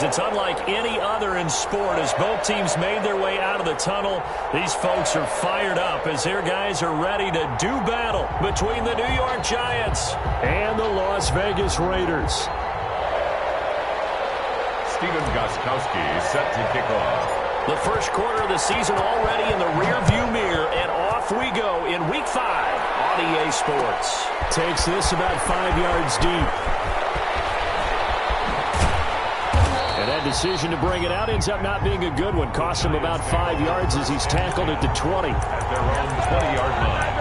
fans. It's unlike any other in sport. As both teams made their way out of the tunnel, these folks are fired up as their guys are ready to do battle between the New York Giants and the Las Vegas Raiders. Steven Gostkowski set to kick off. The first quarter of the season already in the rearview mirror, and off we go in Week 5 on EA Sports. Takes this about 5 yards deep. And that decision to bring it out ends up not being a good one. Cost him about 5 yards as he's tackled at the 20. At their own 20-yard line.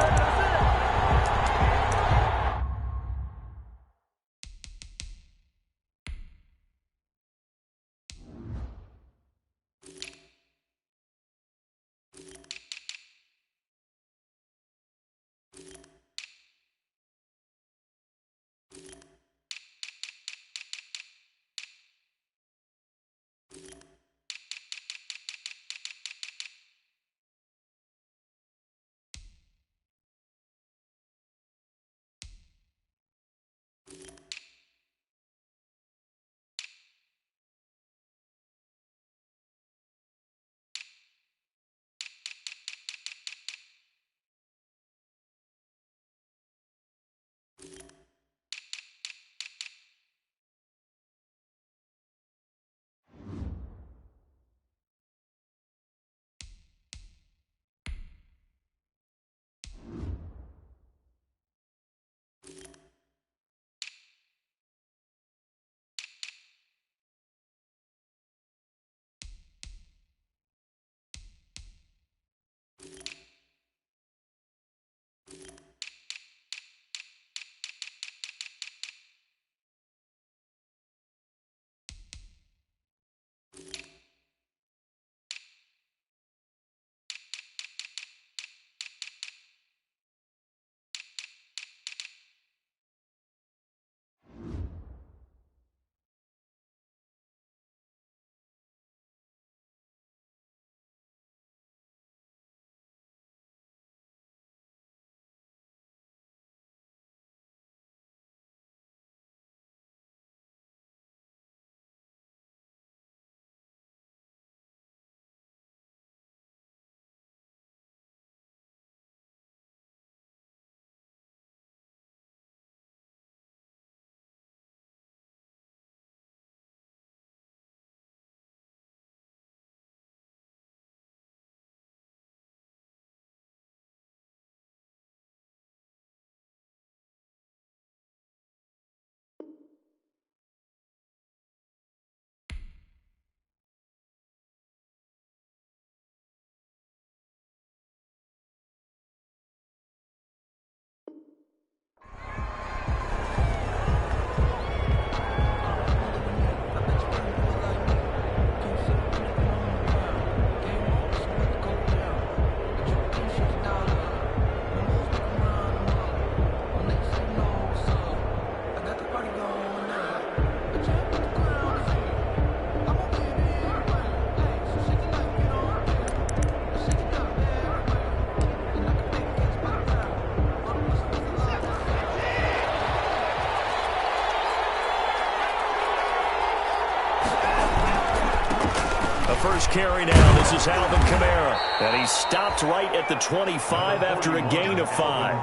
First carry now. This is Alvin Kamara. And he stopped right at the 25 after a gain of 5.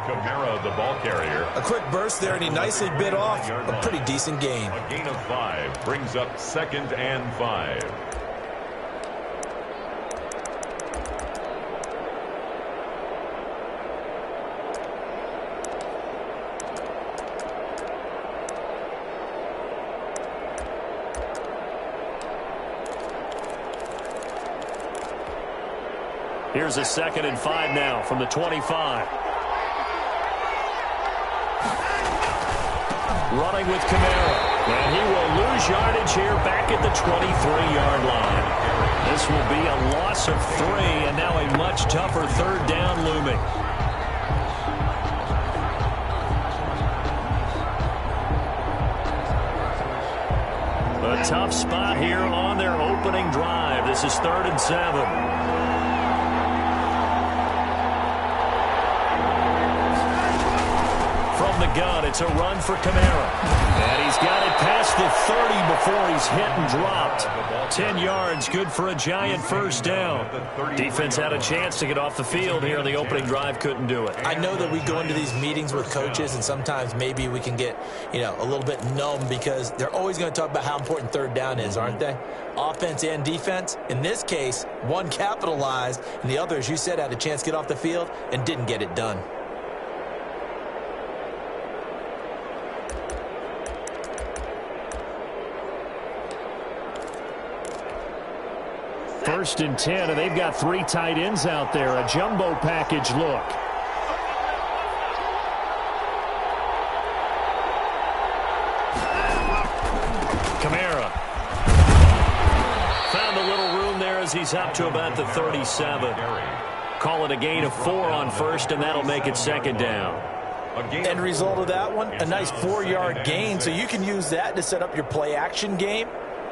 Kamara, the ball carrier. A quick burst there, and he nicely bit off a pretty decent gain. A gain of 5 brings up 2nd and 5. Here's a 2nd and 5 now from the 25. Running with Kamara. And he will lose yardage here back at the 23-yard line. This will be a loss of 3, and now a much tougher 3rd down looming. A tough spot here on their opening drive. This is 3rd and 7. From the gun, it's a run for Kamara. And he's got it past the 30 before he's hit and dropped. 10 yards, good for a Giant first down. Defense had a chance to get off the field here on the opening drive, couldn't do it. I know that we go into these meetings with coaches, and sometimes maybe we can get, a little bit numb because they're always going to talk about how important third down is, aren't they? Offense and defense. In this case, one capitalized, and the other, as you said, had a chance to get off the field and didn't get it done. First and 10, and they've got 3 tight ends out there. A jumbo package look. Kamara. Found a little room there as he's up to about the 37. Call it a gain of 4 on first, and that'll make it second down. End result of that one, a nice 4-yard gain, so you can use that to set up your play-action game.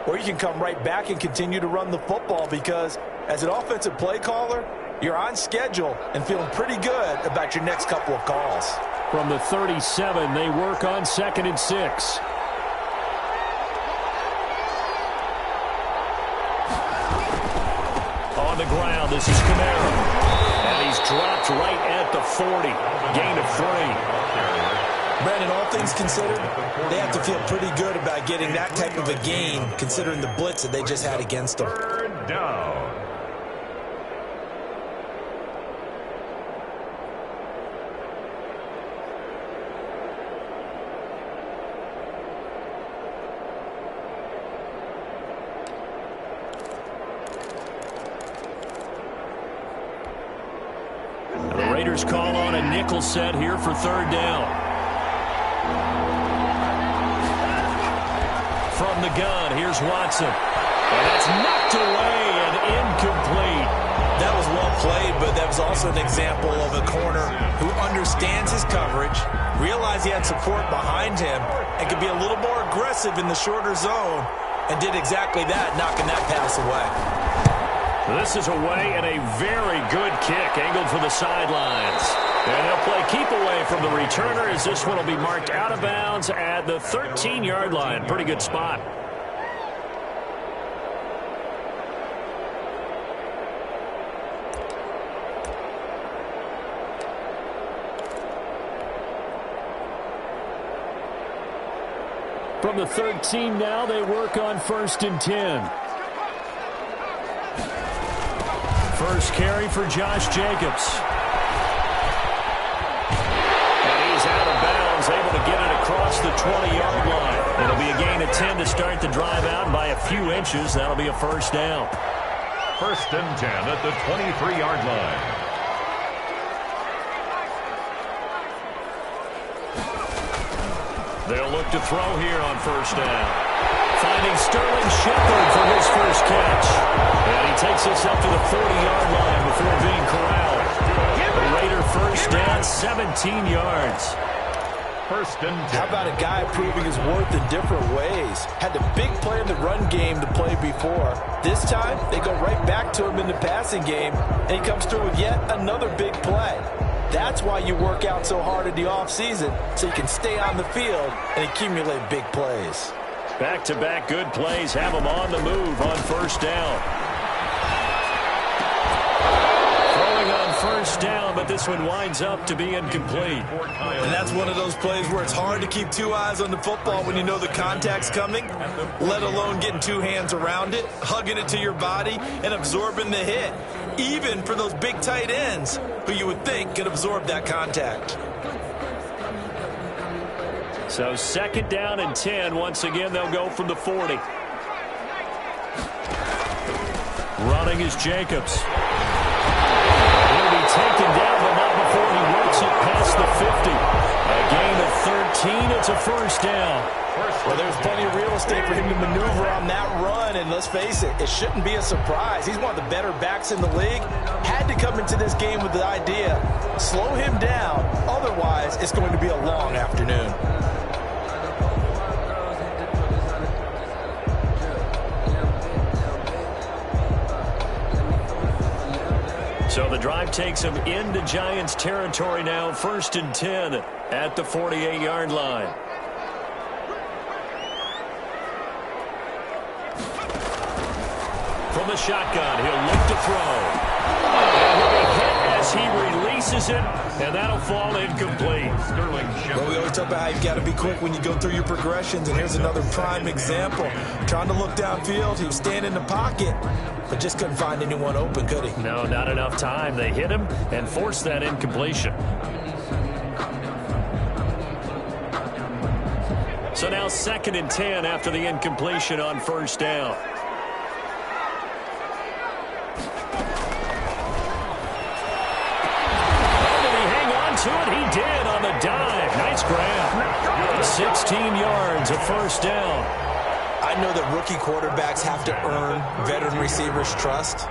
Or you can come right back and continue to run the football because as an offensive play caller, you're on schedule and feeling pretty good about your next couple of calls. From the 37, they work on 2nd and 6. On the ground, this is Kamara. And he's dropped right at the 40. Gain of 3. Brandon, all things considered, they have to feel pretty good about getting that type of a gain considering the blitz that they just had against them. Third down. The Raiders call on a nickel set here for third down. From the gun, here's Watson. And that's knocked away and incomplete. That was well played, but that was also an example of a corner who understands his coverage, realized he had support behind him, and could be a little more aggressive in the shorter zone, and did exactly that, knocking that pass away. This is away and a very good kick, angled for the sidelines. And they'll play keep away from the returner as this one will be marked out of bounds at the 13-yard line. Pretty good spot. From the 13 now, they work on 1st and 10. First carry for Josh Jacobs. Able to get it across the 20-yard line. It'll be a gain of 10 to start the drive out by a few inches. That'll be a first down. 1st and 10 at the 23-yard line. They'll look to throw here on first down. Finding Sterling Shepard for his first catch. And he takes us up to the 40-yard line before being corralled. The Raider first down, 17 yards. 1st and 10. How about a guy proving his worth in different ways? Had the big play in the run game to play before. This time, they go right back to him in the passing game, and he comes through with yet another big play. That's why you work out so hard in the offseason, so you can stay on the field and accumulate big plays. Back-to-back good plays have him on the move on first down. Throwing on first down, but this one winds up to be incomplete. And that's one of those plays where it's hard to keep 2 eyes on the football when you know the contact's coming, let alone getting 2 hands around it, hugging it to your body, and absorbing the hit, even for those big tight ends who you would think could absorb that contact. So 2nd down and 10. Once again, they'll go from the 40. Running is Jacobs. He'll be taken down, but not before he works it past the 50. A gain of 13. It's a first down. Well, there's plenty of real estate for him to maneuver on that run, and let's face it, it shouldn't be a surprise. He's one of the better backs in the league. Had to come into this game with the idea, slow him down, otherwise it's going to be a long afternoon. So the drive takes him into Giants territory now, 1st and 10 at the 48-yard line. From the shotgun, he'll look to throw. And he'll be hit as he releases it, and that'll fall incomplete. Well, we always talk about how you've got to be quick when you go through your progressions, and here's another prime example. Trying to look downfield, he was standing in the pocket, but just couldn't find anyone open, could he? No, not enough time. They hit him and forced that incompletion. So now 2nd and 10 after the incompletion on 1st down. To it, he did on the dive. Nice grab. 16 yards, a 1st down. I know that rookie quarterbacks have to earn veteran receivers' trust.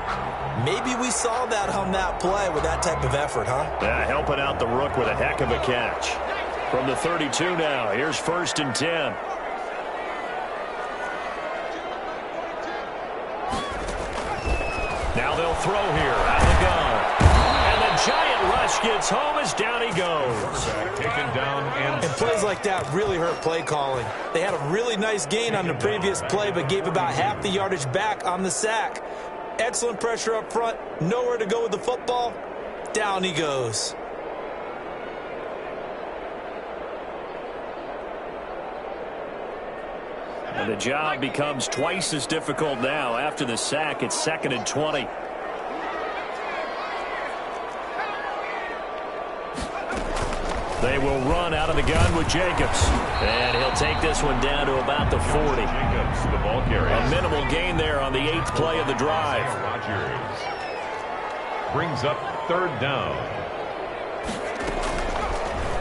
Maybe we saw that on that play with that type of effort, huh? Yeah, helping out the rook with a heck of a catch. From the 32 now, here's 1st and 10. Now they'll throw here out of the gun. Giant rush gets home as down he goes. Taken down and plays like that really hurt play calling. They had a really nice gain on the previous play, but gave about half the yardage back on the sack. Excellent pressure up front. Nowhere to go with the football. Down he goes. And the job becomes twice as difficult now. After the sack, it's 2nd and 20. They will run out of the gun with Jacobs. And he'll take this one down to about the 40. Jacobs, the ball carrier. A minimal gain there on the 8th play of the drive. Rodgers brings up 3rd down.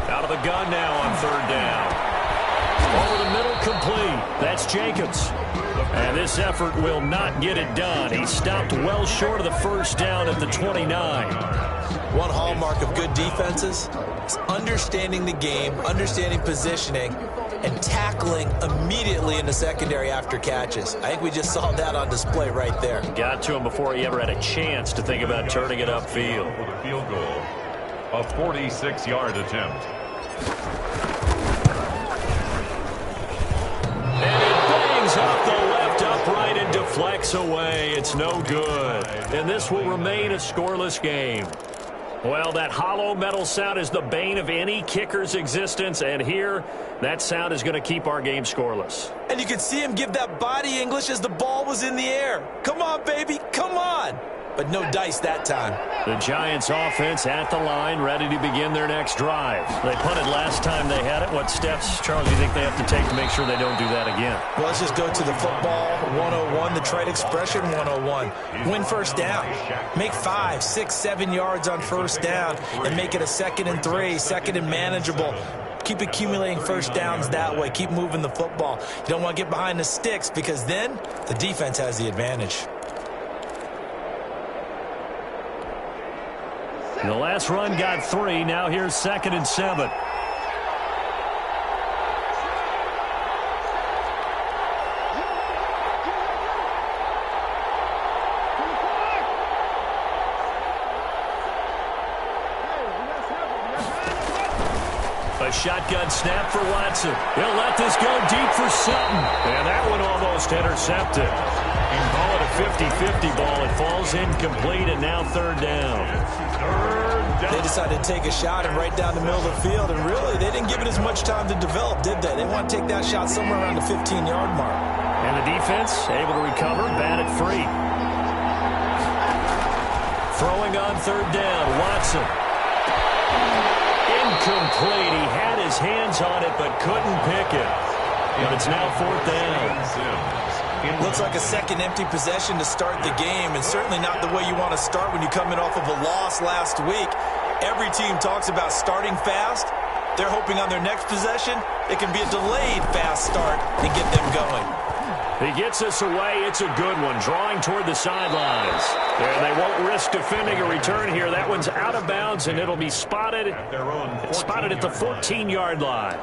Out of the gun now on 3rd down. Over the middle, complete. That's Jacobs. And this effort will not get it done. He stopped well short of the 1st down at the 29. One hallmark of good defenses is understanding the game, understanding positioning, and tackling immediately in the secondary after catches. I think we just saw that on display right there. Got to him before he ever had a chance to think about turning it upfield. For the field goal, a 46-yard attempt. And it bangs off the left upright and deflects away. It's no good. And this will remain a scoreless game. Well, that hollow metal sound is the bane of any kicker's existence, and here, that sound is going to keep our game scoreless. And you could see him give that body English as the ball was in the air. Come on, baby, come on. But no dice that time. The Giants offense at the line, ready to begin their next drive. They punted last time they had it. What steps, Charles, do you think they have to take to make sure they don't do that again? Well, let's just go to the football 101, the trite expression 101. Win 1st down. Make 5, 6, 7 yards on 1st down and make it a 2nd and 3, 2nd and manageable. Keep accumulating 1st downs that way. Keep moving the football. You don't want to get behind the sticks because then the defense has the advantage. The last run got 3. Now here's 2nd and 7. A shotgun snap for Watson. He'll let this go deep for Sutton. And that one almost intercepted. You can call it a 50-50 ball. It falls incomplete, and now 3rd down. They decided to take a shot and right down the middle of the field, and really, they didn't give it as much time to develop, did they? They want to take that shot somewhere around the 15-yard mark. And the defense able to recover, batted free. Throwing on 3rd down, Watson. Incomplete. He had his hands on it, but couldn't pick it. But it's now 4th down. Looks like a second empty possession to start the game, and certainly not the way you want to start when you're coming off of a loss last week. Every team talks about starting fast. They're hoping on their next possession it can be a delayed fast start and get them going. He gets us away. It's a good one, drawing toward the sidelines. And they won't risk defending a return here. That one's out of bounds, and it'll be spotted at the 14-yard line.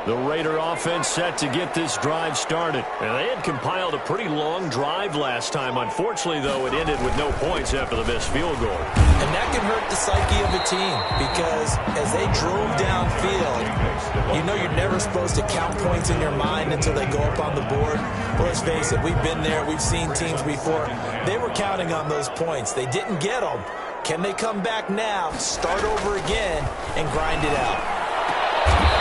The Raider offense set to get this drive started. And they had compiled a pretty long drive last time. Unfortunately, though, it ended with no points after the missed field goal. And that can hurt the psyche of a team because as they drove downfield, you know you're never supposed to count points in your mind until they go up on the board. But let's face it, we've been there. We've seen teams before. They were counting on those points. They didn't get them. Can they come back now, start over again, and grind it out?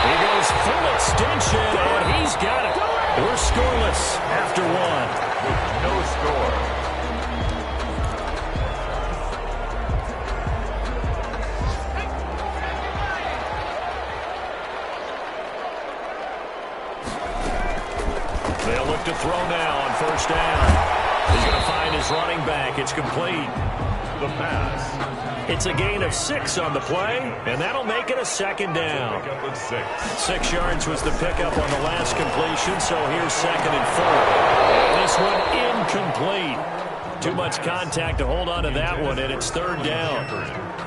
He goes full extension, and he's got it. We're scoreless after one. With no score. They'll look to throw now on first down. He's going to find his running back. It's complete. The pass. It's a gain of 6 on the play, and that'll make it a second down. 6 yards was the pickup on the last completion, so here's 2nd and 4. This one incomplete. Too much contact to hold on to that one, and it's 3rd down.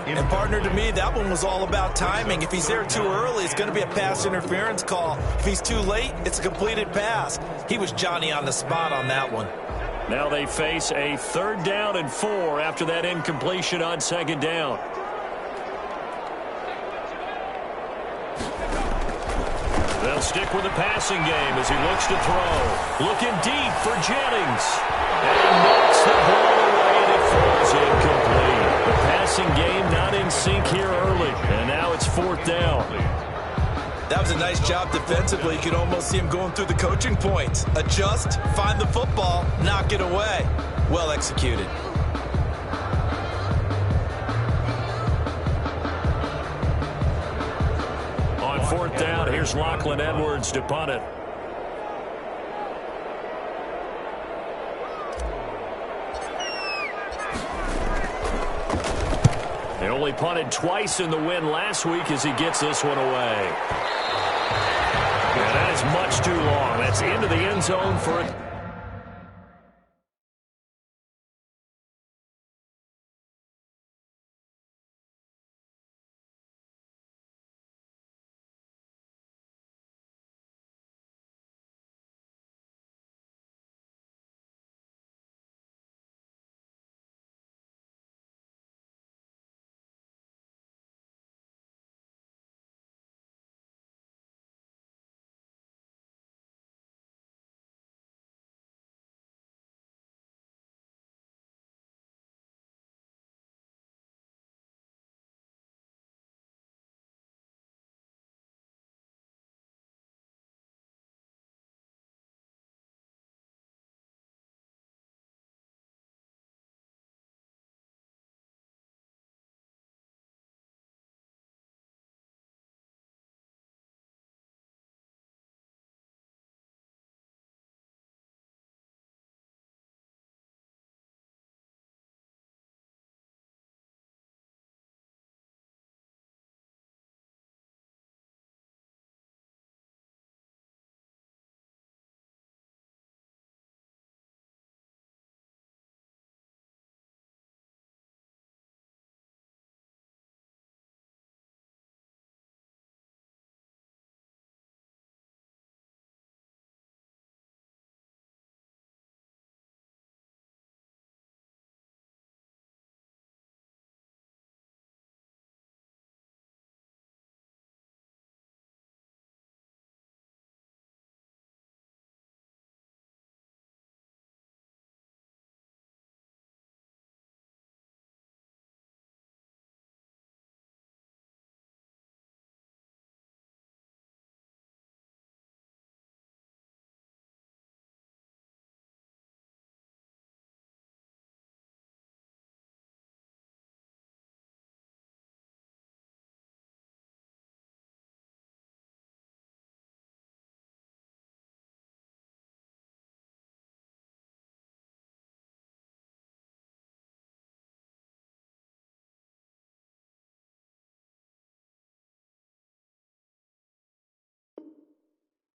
And, partner, to me, that one was all about timing. If he's there too early, it's going to be a pass interference call. If he's too late, it's a completed pass. He was Johnny on the spot on that one. Now they face a 3rd down and 4 after that incompletion on 2nd down. They'll stick with the passing game as he looks to throw. Looking deep for Jennings. And he knocks the ball away, and it falls incomplete. The passing game not in sync here early, and now it's 4th down. That was a nice job defensively. You could almost see him going through the coaching points. Adjust, find the football, knock it away. Well executed. On 4th down, here's Lachlan Edwards to punt it. They only punted twice in the win last week as he gets this one away. Yeah, that is much too long. That's into the end zone for it.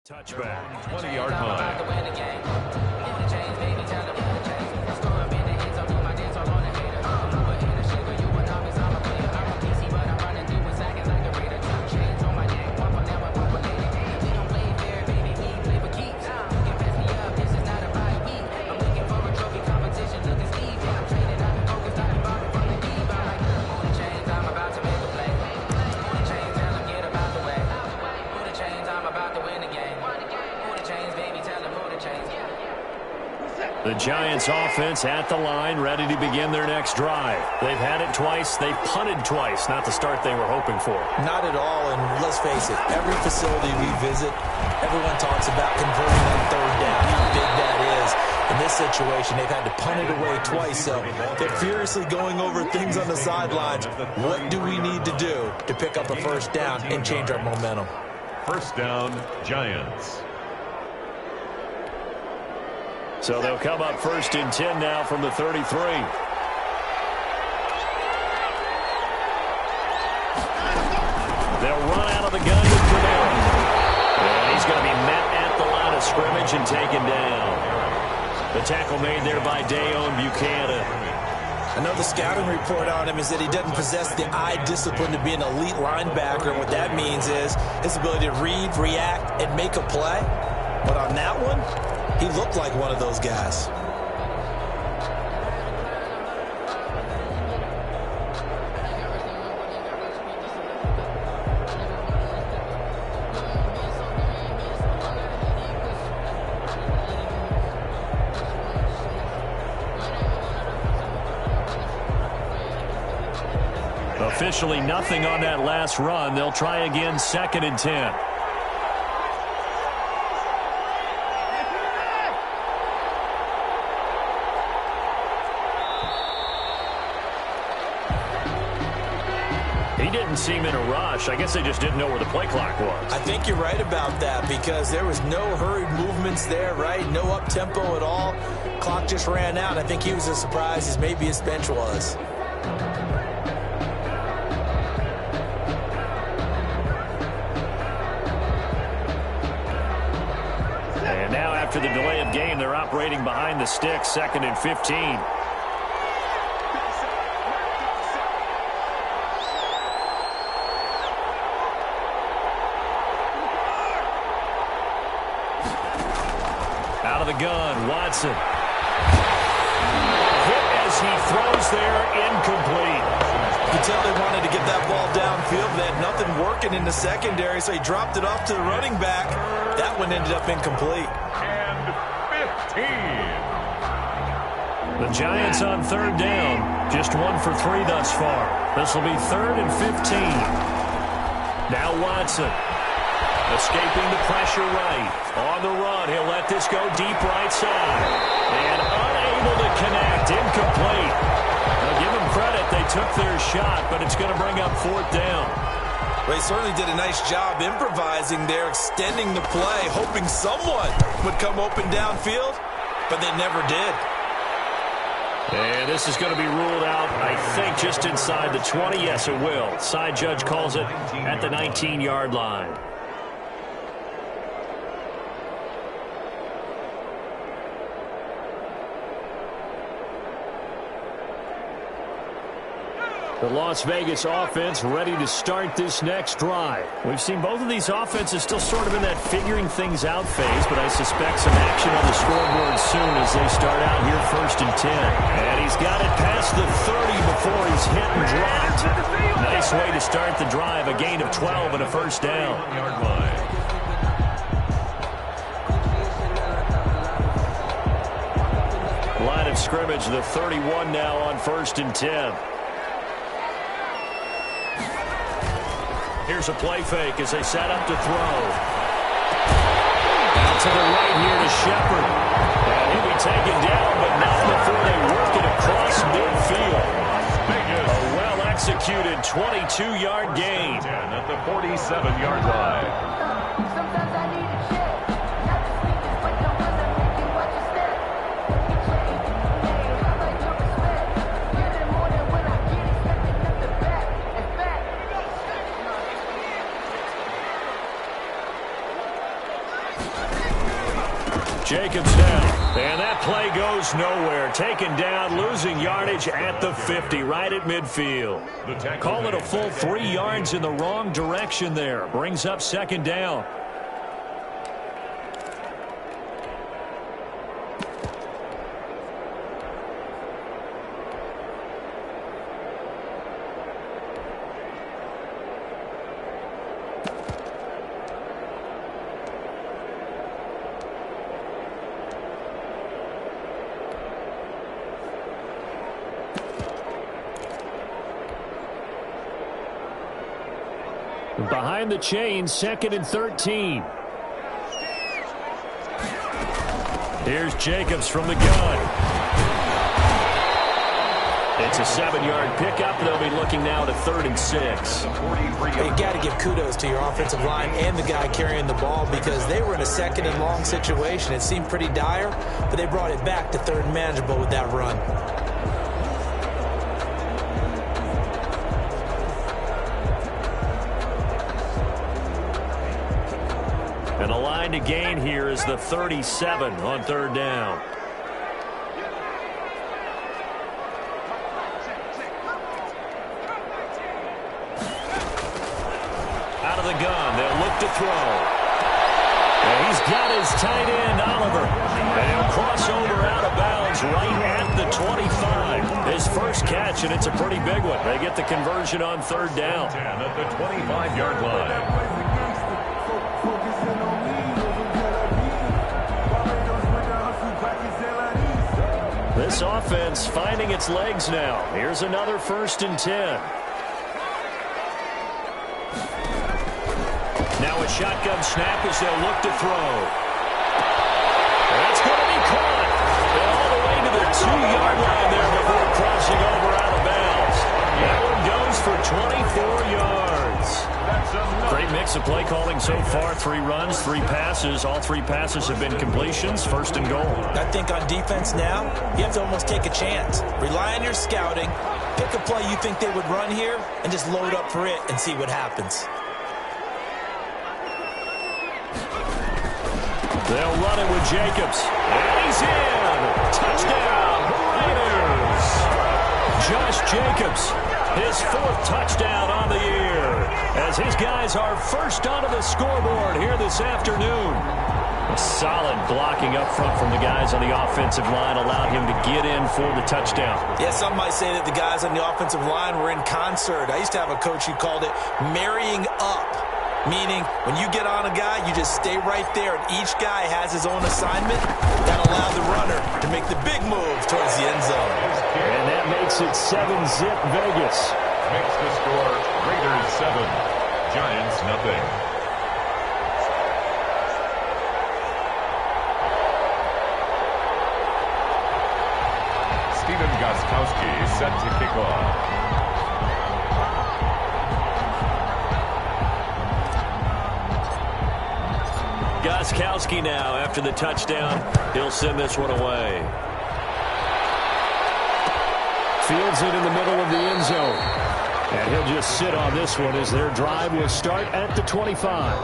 Touchback. 20-yard line. Giants offense at the line, ready to begin their next drive. They've had it twice. They've punted twice. Not the start they were hoping for. Not at all, and let's face it, every facility we visit, everyone talks about converting on third down, how big that is. In this situation, they've had to punt it away twice, so they're furiously going over things on the sidelines. What do we need to do to pick up a first down and change our momentum? First down, Giants. So they'll come up 1st and 10 now from the 33. They'll run out of the gun with Cordell. And he's going to be met at the line of scrimmage and taken down. The tackle made there by Dayon Buchanan. I know the scouting report on him is that he doesn't possess the eye discipline to be an elite linebacker. And what that means is his ability to read, react, and make a play. But on that one, he looked like one of those guys. Officially nothing on that last run. They'll try again 2nd and 10. He didn't seem in a rush. I guess they just didn't know where the play clock was. I think you're right about that because there was no hurried movements there, right? No up-tempo at all. Clock just ran out. I think he was as surprised as maybe his bench was. And now after the delay of game, they're operating behind the sticks, 2nd and 15. Out of the gun, Watson. Hit as he throws there, incomplete. You can tell they wanted to get that ball downfield. They had nothing working in the secondary, so he dropped it off to the running back. That one ended up incomplete. And 15. The Giants on 3rd down, just 1 for 3 thus far. This will be 3rd and 15. Now Watson. Escaping the pressure right. On the run, he'll let this go deep right side. And unable to connect. Incomplete. Now give them credit. They took their shot, but it's going to bring up 4th down. Well, he certainly did a nice job improvising there, extending the play, hoping someone would come open downfield, but they never did. And this is going to be ruled out, I think, just inside the 20. Yes, it will. Side judge calls it at the 19-yard line. The Las Vegas offense ready to start this next drive. We've seen both of these offenses still sort of in that figuring things out phase, but I suspect some action on the scoreboard soon as they start out here 1st and 10. And he's got it past the 30 before he's hit and dropped. Nice way to start the drive, a gain of 12 and a 1st down. Line of scrimmage, the 31 now on 1st and 10. Here's a play fake as they set up to throw. Out to the right here to Shepard. And he'll be taken down, but not before they work it across midfield. A well-executed 22-yard gain. At the 47-yard line. Jacobs down, and that play goes nowhere. Taken down, losing yardage at the 50, right at midfield. Call it a full 3 yards in the wrong direction there. Brings up 2nd down. Behind the chains, 2nd and 13. Here's Jacobs from the gun. It's a 7-yard pickup. They'll be looking now to 3rd and 6. You got to give kudos to your offensive line and the guy carrying the ball because they were in a 2nd and long situation. It seemed pretty dire, but they brought it back to 3rd and manageable with that run. And a line to gain here is the 37 on 3rd down. Out of the gun, they'll look to throw. And he's got his tight end, Oliver. And he'll cross over out of bounds right at the 25. His first catch, and it's a pretty big one. They get the conversion on 3rd down. 10 at the 25-yard line. This offense finding its legs now. Here's another 1st and 10. Now a shotgun snap as they'll look to throw. That's going to be caught. And all the way to the 2-yard line there before crossing over out of bounds. That one goes for 24 yards. Great mix of play calling so far. 3 runs, 3 passes. All 3 passes have been completions. 1st and goal. I think on defense now, you have to almost take a chance. Rely on your scouting. Pick a play you think they would run here and just load up for it and see what happens. They'll run it with Jacobs. And he's in. Touchdown, Raiders. Josh Jacobs, his 4th touchdown on the year, as his guys are first onto the scoreboard here this afternoon. A solid blocking up front from the guys on the offensive line allowed him to get in for the touchdown. Yeah, some might say that the guys on the offensive line were in concert. I used to have a coach who called it marrying up. Meaning, when you get on a guy, you just stay right there, and each guy has his own assignment. That allowed the runner to make the big move towards the end zone. And that makes it 7-zip Vegas. Makes the score Raiders 7, Giants nothing. Stephen Gostkowski set to kick off. Gostkowski now after the touchdown. He'll send this one away. Fields it in the middle of the end zone. And he'll just sit on this one as their drive will start at the 25.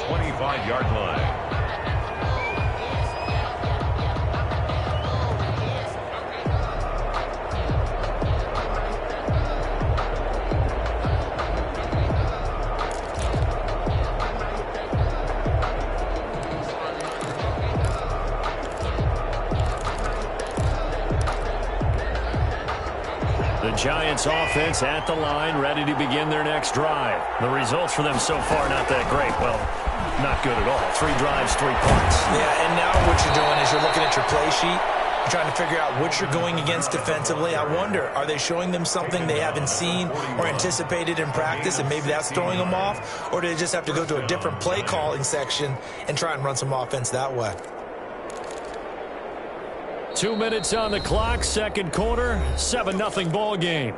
25-yard line. Giants offense at the line, ready to begin their next drive. The results for them so far not that great. Well, not good at all. 3 drives, 3 punts. Yeah, and now what you're doing is you're looking at your play sheet. You're trying to figure out what you're going against defensively. I wonder, are they showing them something they haven't seen or anticipated in practice, and maybe that's throwing them off? Or do they just have to go to a different play calling section and try and run some offense that way? 2 minutes on the clock, 2nd quarter, 7-0 ball game.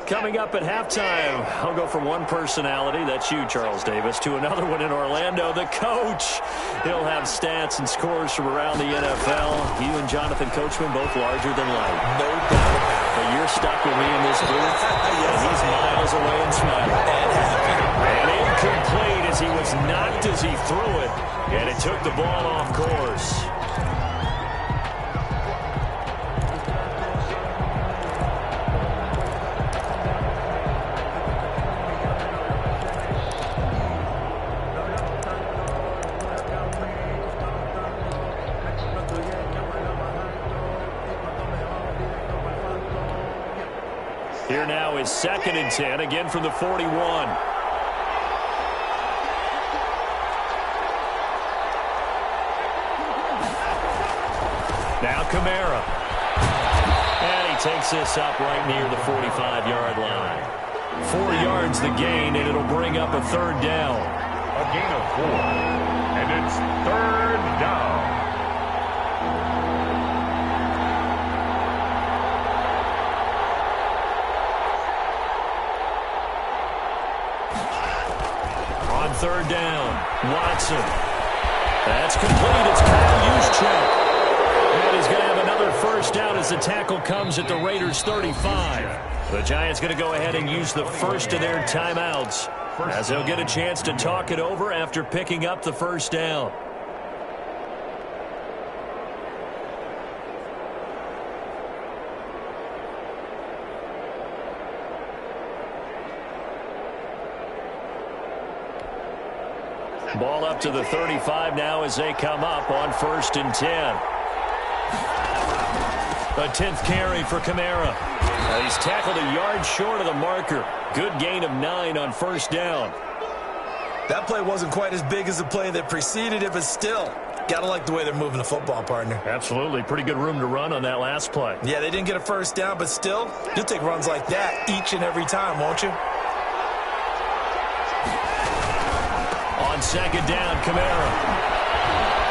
Coming up at halftime, I'll go from one personality, that's you, Charles Davis, to another one in Orlando, the coach. He'll have stats and scores from around the NFL. You and Jonathan Coachman both larger than life. No doubt about it. But you're stuck with me in this booth. Yes, He's miles away and smiling. And happy. And incomplete as he was knocked as he threw it. And it took the ball off course. Here now is 2nd and 10, again from the 41. Now Kamara. And he takes this up right near the 45-yard line. 4 yards the gain, and it'll bring up a 3rd down. A gain of 4, and it's 3rd down. On 3rd down, Watson. That's complete. It's Kyle Juszczyk. And he's going to have another 1st down as the tackle comes at the Raiders' 35. The Giants going to go ahead and use the first of their timeouts as they'll get a chance to talk it over after picking up the 1st down. Ball up to the 35 now as they come up on 1st and 10. A 10th carry for Kamara. He's tackled a yard short of the marker. Good gain of 9 on 1st down. That play wasn't quite as big as the play that preceded it, but still, got to like the way they're moving the football, partner. Absolutely. Pretty good room to run on that last play. Yeah, they didn't get a 1st down, but still, you'll take runs like that each and every time, won't you? On 2nd down, Kamara.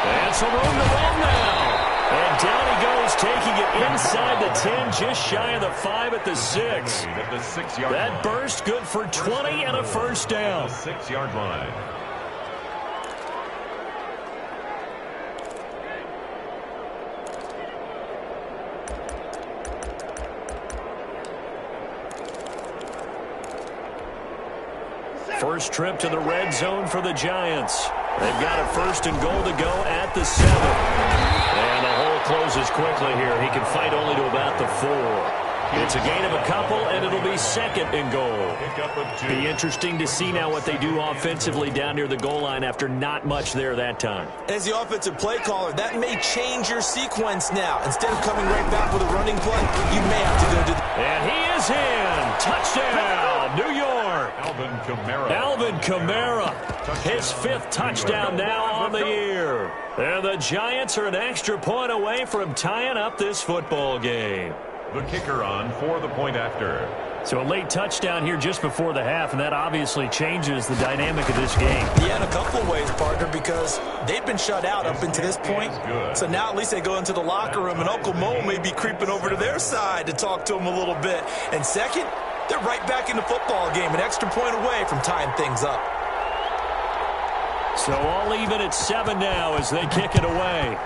And some room to run now. And down he goes, taking it inside the 10, just shy of the 5 at the 6. That burst good for 20 and a 1st down. 6-yard line. First trip to the red zone for the Giants. They've got a 1st and goal to go at the 7. And the hole closes quickly here. He can fight only to about the 4. It's a gain of a couple, and it'll be 2nd and goal. Be interesting to see now what they do offensively down near the goal line after not much there that time. As the offensive play caller, that may change your sequence now. Instead of coming right back with a running play, you may have to go to the... And he is in. Touchdown, New York. Alvin Kamara. His 5th touchdown now on the year. And the Giants are an extra point away from tying up this football game. The kicker on for the point after. So a late touchdown here just before the half, and that obviously changes the dynamic of this game. Yeah, in a couple of ways, partner, because they've been shut out up until this point. So now at least they go into the locker room, and Uncle Mo may be creeping over to their side to talk to them a little bit. And second, they're right back in the football game, an extra point away from tying things up. So all even at 7 now as they kick it away.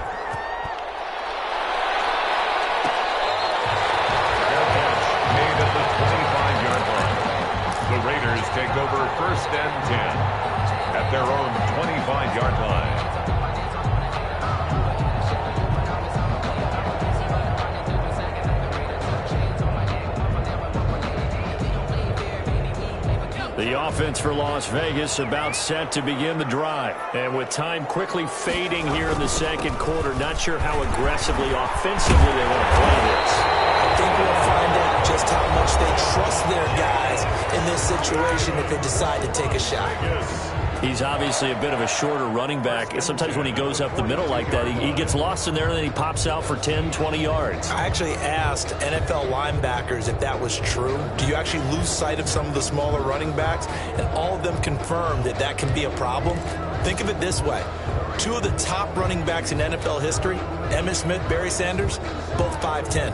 The Raiders take over 1st and 10 at their own 25-yard line. The offense for Las Vegas about set to begin the drive. And with time quickly fading here in the 2nd quarter, not sure how aggressively offensively they want to play this. I think we'll find out just how much they trust their guys in this situation if they decide to take a shot. He's obviously a bit of a shorter running back. Sometimes when he goes up the middle like that, he gets lost in there and then he pops out for 10, 20 yards. I actually asked NFL linebackers if that was true. Do you actually lose sight of some of the smaller running backs? And all of them confirmed that that can be a problem. Think of it this way. 2 of the top running backs in NFL history, Emmitt Smith, Barry Sanders, both 5'10".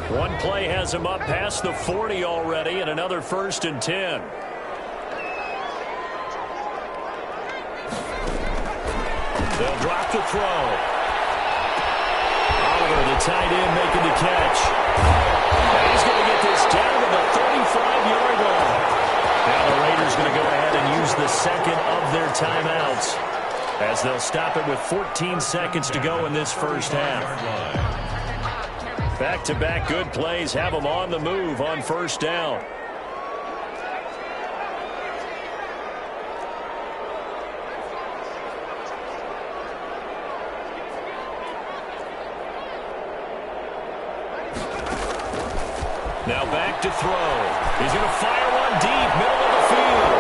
One play has him up past the 40 already, and another 1st and 10. They'll drop the throw. Oliver, the tight end, making the catch. And he's going to get this down to the 35-yard line. Now the Raiders going to go ahead and use the 2nd of their timeouts as they'll stop it with 14 seconds to go in this 1st half. Back-to-back good plays have them on the move on 1st down. look to throw. He's going to fire one deep, middle of the field.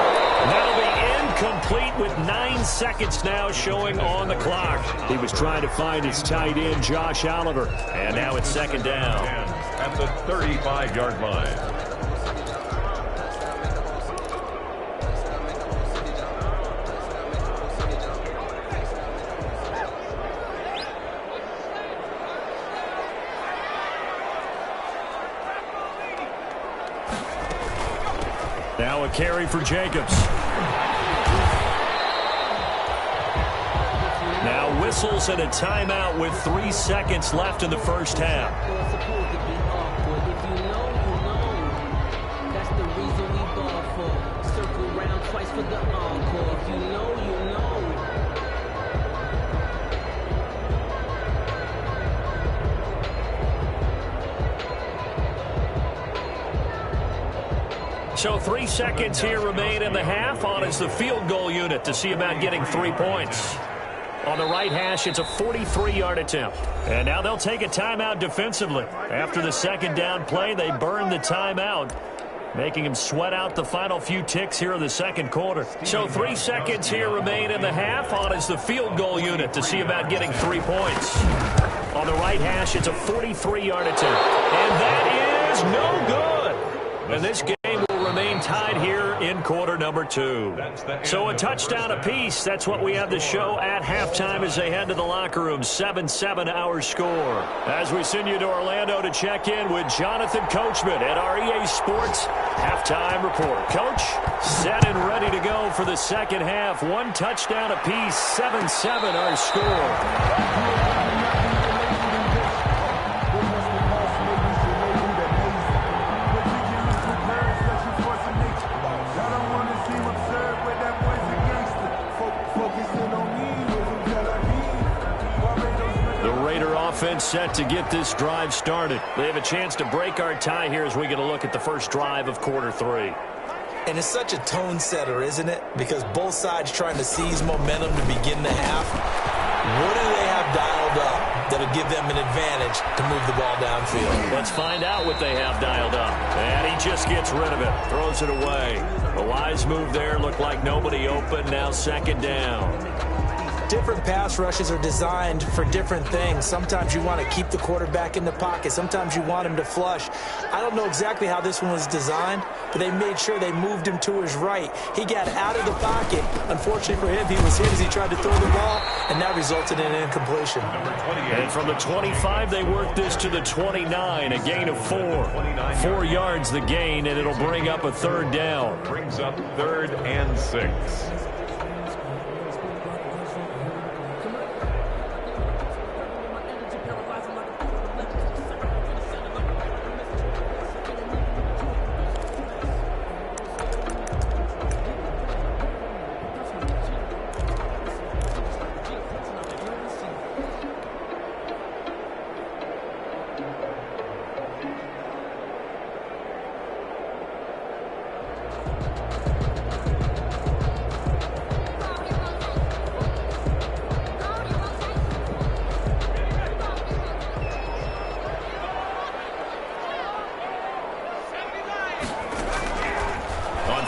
That'll be incomplete with 9 seconds now showing on the clock. He was trying to find his tight end, Josh Oliver. And now it's second down. At the 35-yard line. Now a carry for Jacobs. Now whistles and a timeout with 3 seconds left in the first half. So 3 seconds here remain in the half. On is the field goal unit to see about getting 3 points. On the right hash, it's a 43-yard attempt. And now they'll take a timeout defensively. After the second down play, they burn the timeout, making him sweat out the final few ticks here in the second quarter. So 3 seconds here remain in the half. On is the field goal unit to see about getting 3 points. On the right hash, it's a 43-yard attempt. And that is no good. And this game will remain tied here in quarter number 2. So a touchdown apiece. That's what we have to show at halftime as they head to the locker room. 7-7 our score. As we send you to Orlando to check in with Jonathan Coachman at our EA Sports Halftime Report. Coach, set and ready to go for the second half. 1 touchdown apiece. 7-7 our score. Offense set to get this drive started. They have a chance to break our tie here as we get a look at the first drive of quarter 3. And it's such a tone setter, isn't it? Because both sides trying to seize momentum to begin the half. What do they have dialed up that'll give them an advantage to move the ball downfield? Let's find out what they have dialed up. And he just gets rid of it. Throws it away. A wise move there. Looked like nobody open. Now second down. Different pass rushes are designed for different things. Sometimes you want to keep the quarterback in the pocket. Sometimes you want him to flush. I don't know exactly how this one was designed, but they made sure they moved him to his right. He got out of the pocket. Unfortunately for him, he was hit as he tried to throw the ball, and that resulted in an incompletion. And from the 25, they work this to the 29, a gain of 4. 4 yards the gain, and it'll bring up a third down. Brings up 3rd and 6.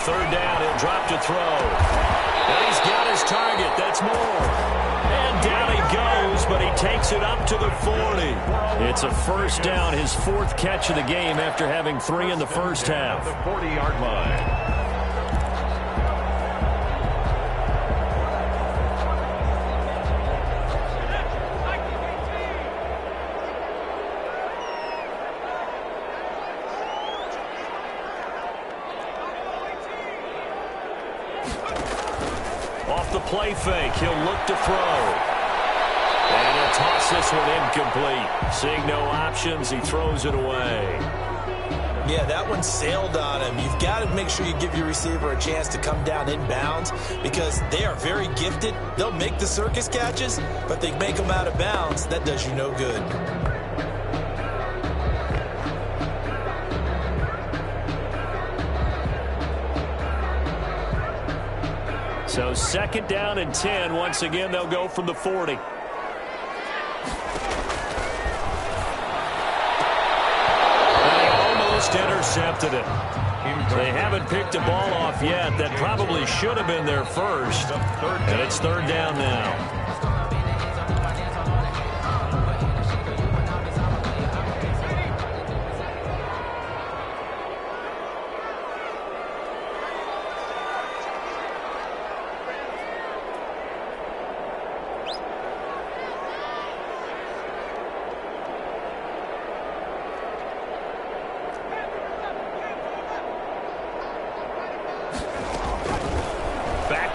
Third down, he'll drop to throw. And he's got his target. That's more. And down he goes, but he takes it up to the 40. It's a first down, his 4th catch of the game after having 3 in the first half. The 40-yard line. Off the play fake, he'll look to throw. And he'll toss this one incomplete. Seeing no options, he throws it away. Yeah, that one sailed on him. You've got to make sure you give your receiver a chance to come down inbounds because they are very gifted. They'll make the circus catches, but they make them out of bounds. That does you no good. So second down and 10. Once again, they'll go from the 40. intercepted it. They haven't picked a ball off yet. That probably should have been their first. And it's third down now.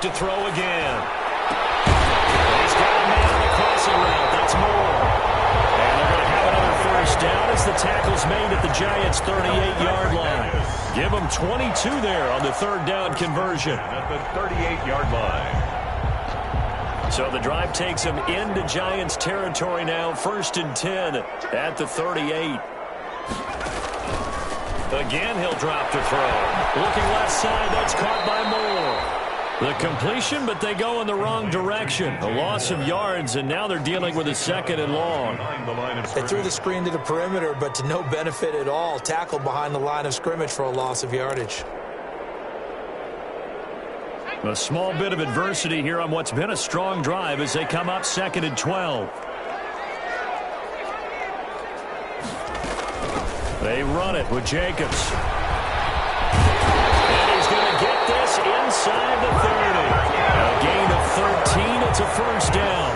To throw again. He's got a man on the crossing route. That's more. And they're going to have another first down as the tackle's made at the Giants' 38-yard line. Give them 22 there on the third down conversion. At the 38-yard line. So the drive takes them into Giants territory now. 1st and 10 at the 38. Again, he'll drop to throw. Looking left side. That's caught by Moore. The completion, but they go in the wrong direction. A loss of yards, and now they're dealing with a 2nd and long. They threw the screen to the perimeter, but to no benefit at all. Tackled behind the line of scrimmage for a loss of yardage. A small bit of adversity here on what's been a strong drive as they come up 2nd and 12. They run it with Jacobs. Get this inside the 30. A gain of 13. It's a first down.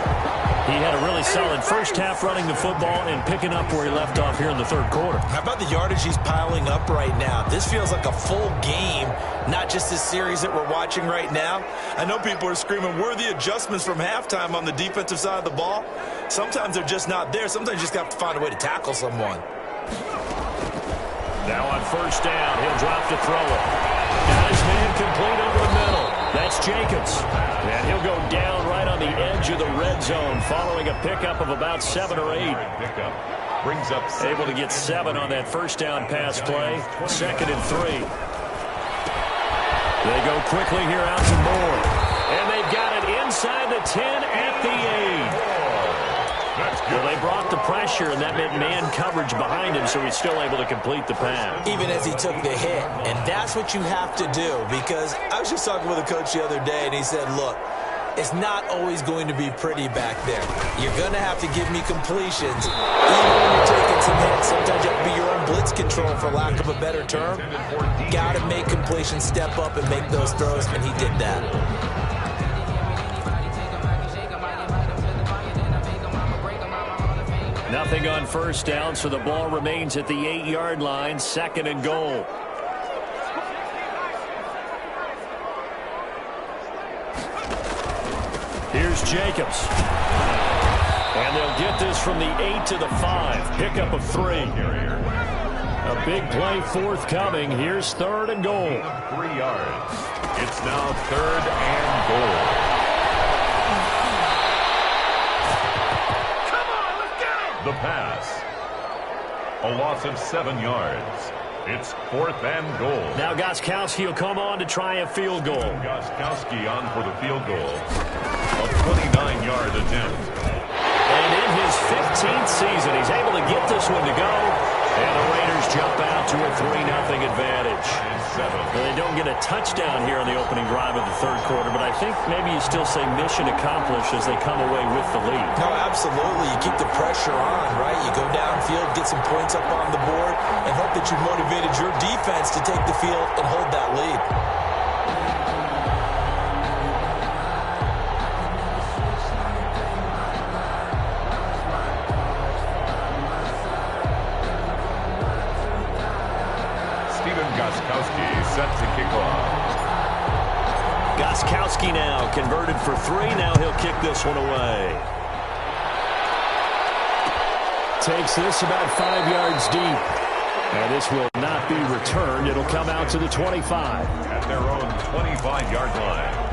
He had a really solid first half running the football and picking up where he left off here in the third quarter. How about the yardage he's piling up right now? This feels like a full game, not just this series that we're watching right now. I know people are screaming, where are the adjustments from halftime on the defensive side of the ball? Sometimes they're just not there. Sometimes you just have to find a way to tackle someone. Now on first down, he'll drop to throw it. Got his man complete over the middle. That's Jacobs. And he'll go down right on the edge of the red zone following a pickup of about 7 or 8. Brings up able to get 7 on that first down pass play. 2nd and 3. They go quickly here out to Moore. And they've got it inside the 10 at the 8. Well, they brought the pressure, and that meant man coverage behind him, so he's still able to complete the pass. Even as he took the hit. And that's what you have to do, because I was just talking with a coach the other day, and he said, look, it's not always going to be pretty back there. You're going to have to give me completions, even when you're taking some hits. Sometimes you have to be your own blitz control, for lack of a better term. Got to make completions, step up, and make those throws, and he did that. Nothing on first down, so the ball remains at the 8-yard line, 2nd and goal. Here's Jacobs. And they'll get this from the 8 to the 5. Pickup of 3. A big play forthcoming. Here's 3rd and goal. 3 yards. It's now 3rd and goal. The pass. A loss of 7 yards. It's 4th and goal. Now Gostkowski will come on to try a field goal. Gostkowski on for the field goal. A 29-yard attempt. And in his 15th season, he's able to get this one to go. And the Raiders jump out to a 3-0 advantage. Well, they don't get a touchdown here on the opening drive of the third quarter, but I think maybe you still say mission accomplished as they come away with the lead. No, absolutely. You keep the pressure on, right? You go downfield, get some points up on the board, and hope that you've motivated your defense to take the field and hold that lead. Gostkowski set to kick off. Gostkowski now converted for 3. Now he'll kick this one away. Takes this about 5 yards deep. And this will not be returned. It'll come out to the 25. At their own 25-yard line.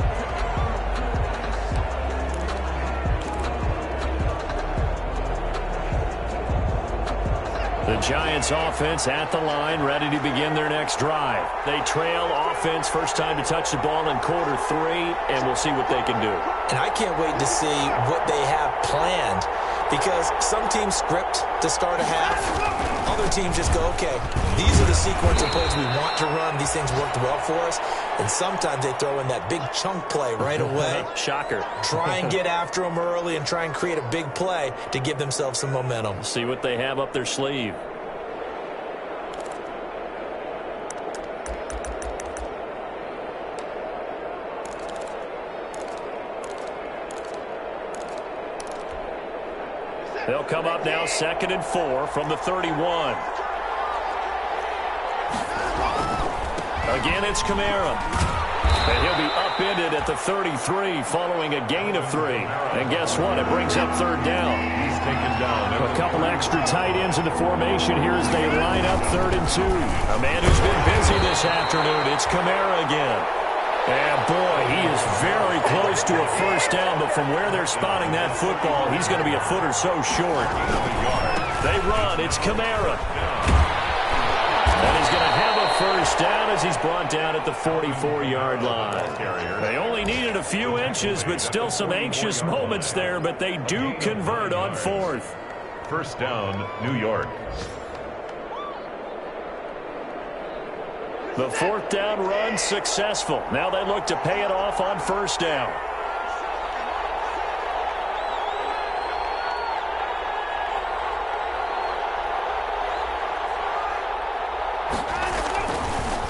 The Giants offense at the line, ready to begin their next drive. They trail offense, first time to touch the ball in quarter 3, and we'll see what they can do. And I can't wait to see what they have planned, Because some teams script to start a half. Other teams just go, okay, these are the sequence of plays we want to run. These things worked well for us. And sometimes they throw in that big chunk play right away. Shocker. Try and get after them early and try and create a big play to give themselves some momentum. See what they have up their sleeve. They'll come up now 2nd and 4 from the 31. Again, it's Kamara. And he'll be upended at the 33 following a gain of 3. And guess what? It brings up 3rd down. He's taken down. A couple extra tight ends in the formation here as they line up 3rd and 2. A man who's been busy this afternoon. It's Kamara again. And, boy, he is very close to a first down, but from where they're spotting that football, he's going to be a foot or so short. They run. It's Kamara. And he's going to have a first down as he's brought down at the 44-yard line. They only needed a few inches, but still some anxious moments there, but they do convert on 4th. First down, New York. The 4th down run successful. Now they look to pay it off on first down.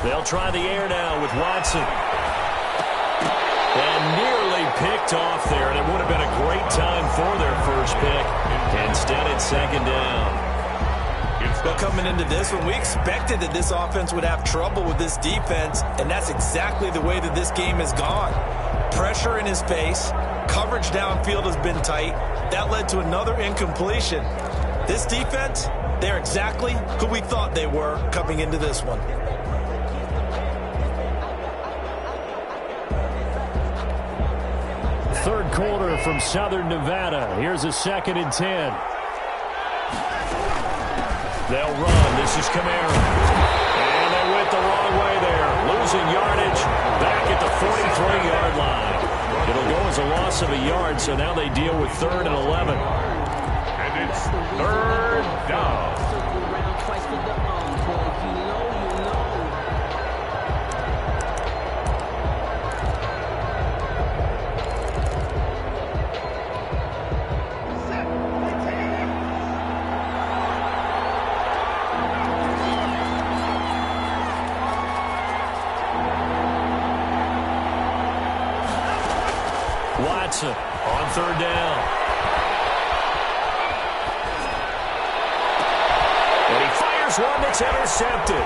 They'll try the air now with Watson. And nearly picked off there, and it would have been a great time for their first pick. Instead, it's 2nd down. But coming into this one, we expected that this offense would have trouble with this defense, and that's exactly the way that this game has gone. Pressure in his face, coverage downfield has been tight. That led to another incompletion. This defense, they're exactly who we thought they were coming into this one. Third quarter from Southern Nevada. Here's a 2nd and 10. They'll run. This is Kamara. And they went the wrong way there. Losing yardage back at the 43-yard line. It'll go as a loss of a yard, so now they deal with 3rd and 11. And it's 3rd down. Watson on 3rd down. And he fires one that's intercepted.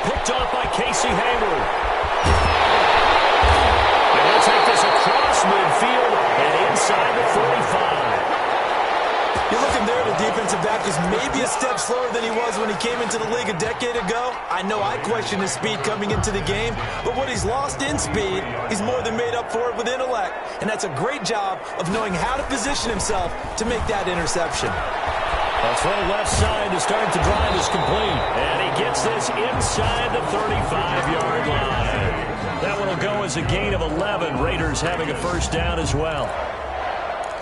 Picked off by Casey Hayward. And he'll take this across midfield and inside the 45. You're looking there, the defensive back is maybe a step slower than he was when he came into the league a decade ago. I know I questioned his speed coming into the game, but what he's lost in speed, he's more than made up for it with intellect. And that's a great job of knowing how to position himself to make that interception. A throw left side to start the drive is complete. And he gets this inside the 35-yard line. That one will go as a gain of 11. Raiders having a first down as well.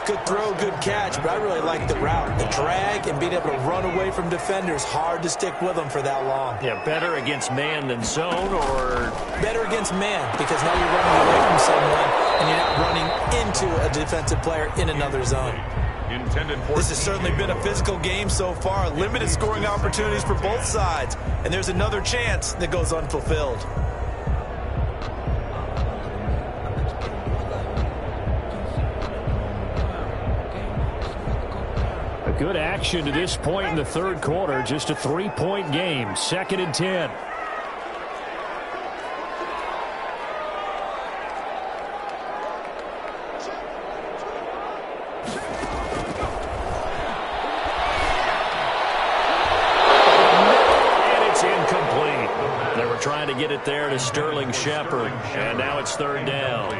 Good throw, good catch, but I really like the route. The drag and being able to run away from defenders, hard to stick with them for that long. Yeah, better against man than zone, or? Better against man, because now you're running away from someone and you're not running into a defensive player in another zone. This has certainly been a physical game so far. Limited scoring opportunities for both sides, and there's another chance that goes unfulfilled. Good action to this point in the third quarter. Just a 3-point game. 2nd and 10. And it's incomplete. They were trying to get it there to Sterling Shepard. And now it's 3rd down.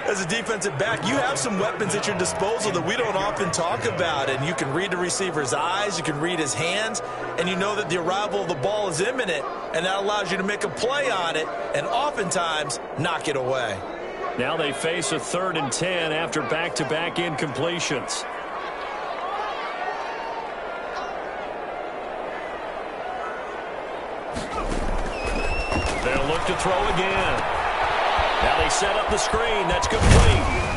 As a defensive back, you have some weapons at your disposal that we don't often talk about. And you can read the receiver's eyes, you can read his hands, and you know that the arrival of the ball is imminent, and that allows you to make a play on it and oftentimes knock it away. Now they face a 3rd and 10 after back-to-back incompletions. back to throw again. Now they set up the screen. That's complete.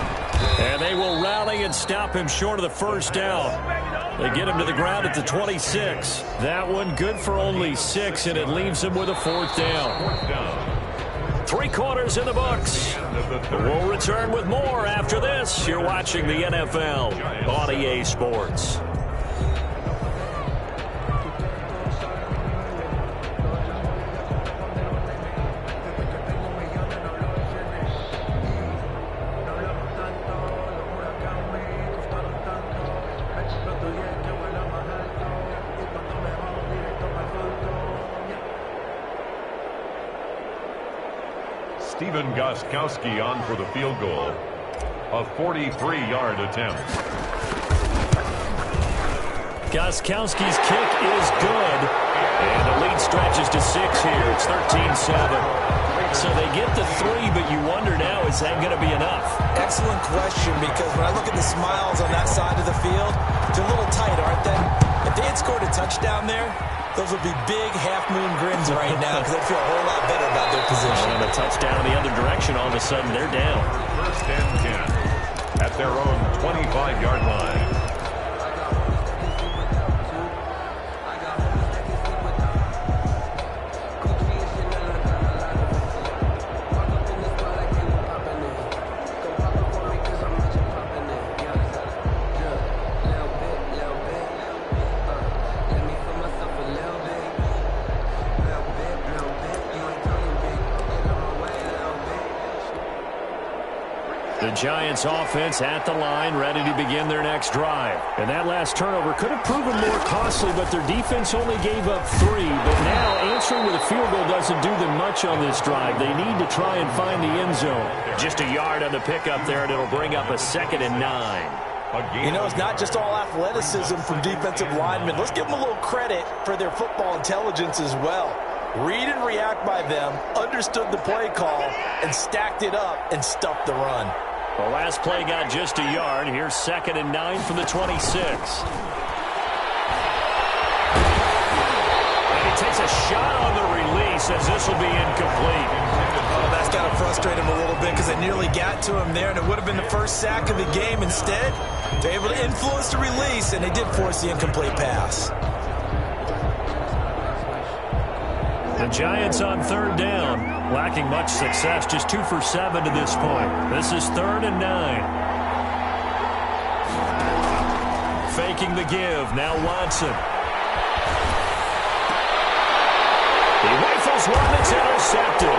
And they will rally and stop him short of the first down. They get him to the ground at the 26. That one good for only 6, and it leaves him with a 4th down. 3 quarters in the books. We'll return with more after this. You're watching the NFL on EA Sports. Stephen Gostkowski on for the field goal. A 43-yard attempt. Gostkowski's kick is good. And the lead stretches to 6 here. It's 13-7. So they get the 3, but you wonder now, is that going to be enough? Excellent question, because when I look at the smiles on that side of the field, they're a little tight, aren't they? If they had scored a touchdown there, those would be big half-moon grins right now, because they feel a whole lot better about their position. And a touchdown the other direction, all of a sudden they're down. 1st and 10 at their own 25-yard line. The Giants offense at the line, ready to begin their next drive. And that last turnover could have proven more costly, but their defense only gave up 3. But now answering with a field goal doesn't do them much on this drive. They need to try and find the end zone. Just a yard on the pickup there, and it'll bring up a 2nd and 9. You know, it's not just all athleticism from defensive linemen. Let's give them a little credit for their football intelligence as well. Read and react by them, understood the play call, and stacked it up and stuffed the run. The last play got just a yard. Here's 2nd and 9 from the 26. And he takes a shot on the release as this will be incomplete. Oh, that's got to frustrate him a little bit because they nearly got to him there, and it would have been the first sack of the game. Instead, they're able to influence the release, and they did force the incomplete pass. The Giants on 3rd down, lacking much success, just 2 for 7 to this point. This is 3rd and 9. Faking the give, now Watson. He rifles one that's intercepted.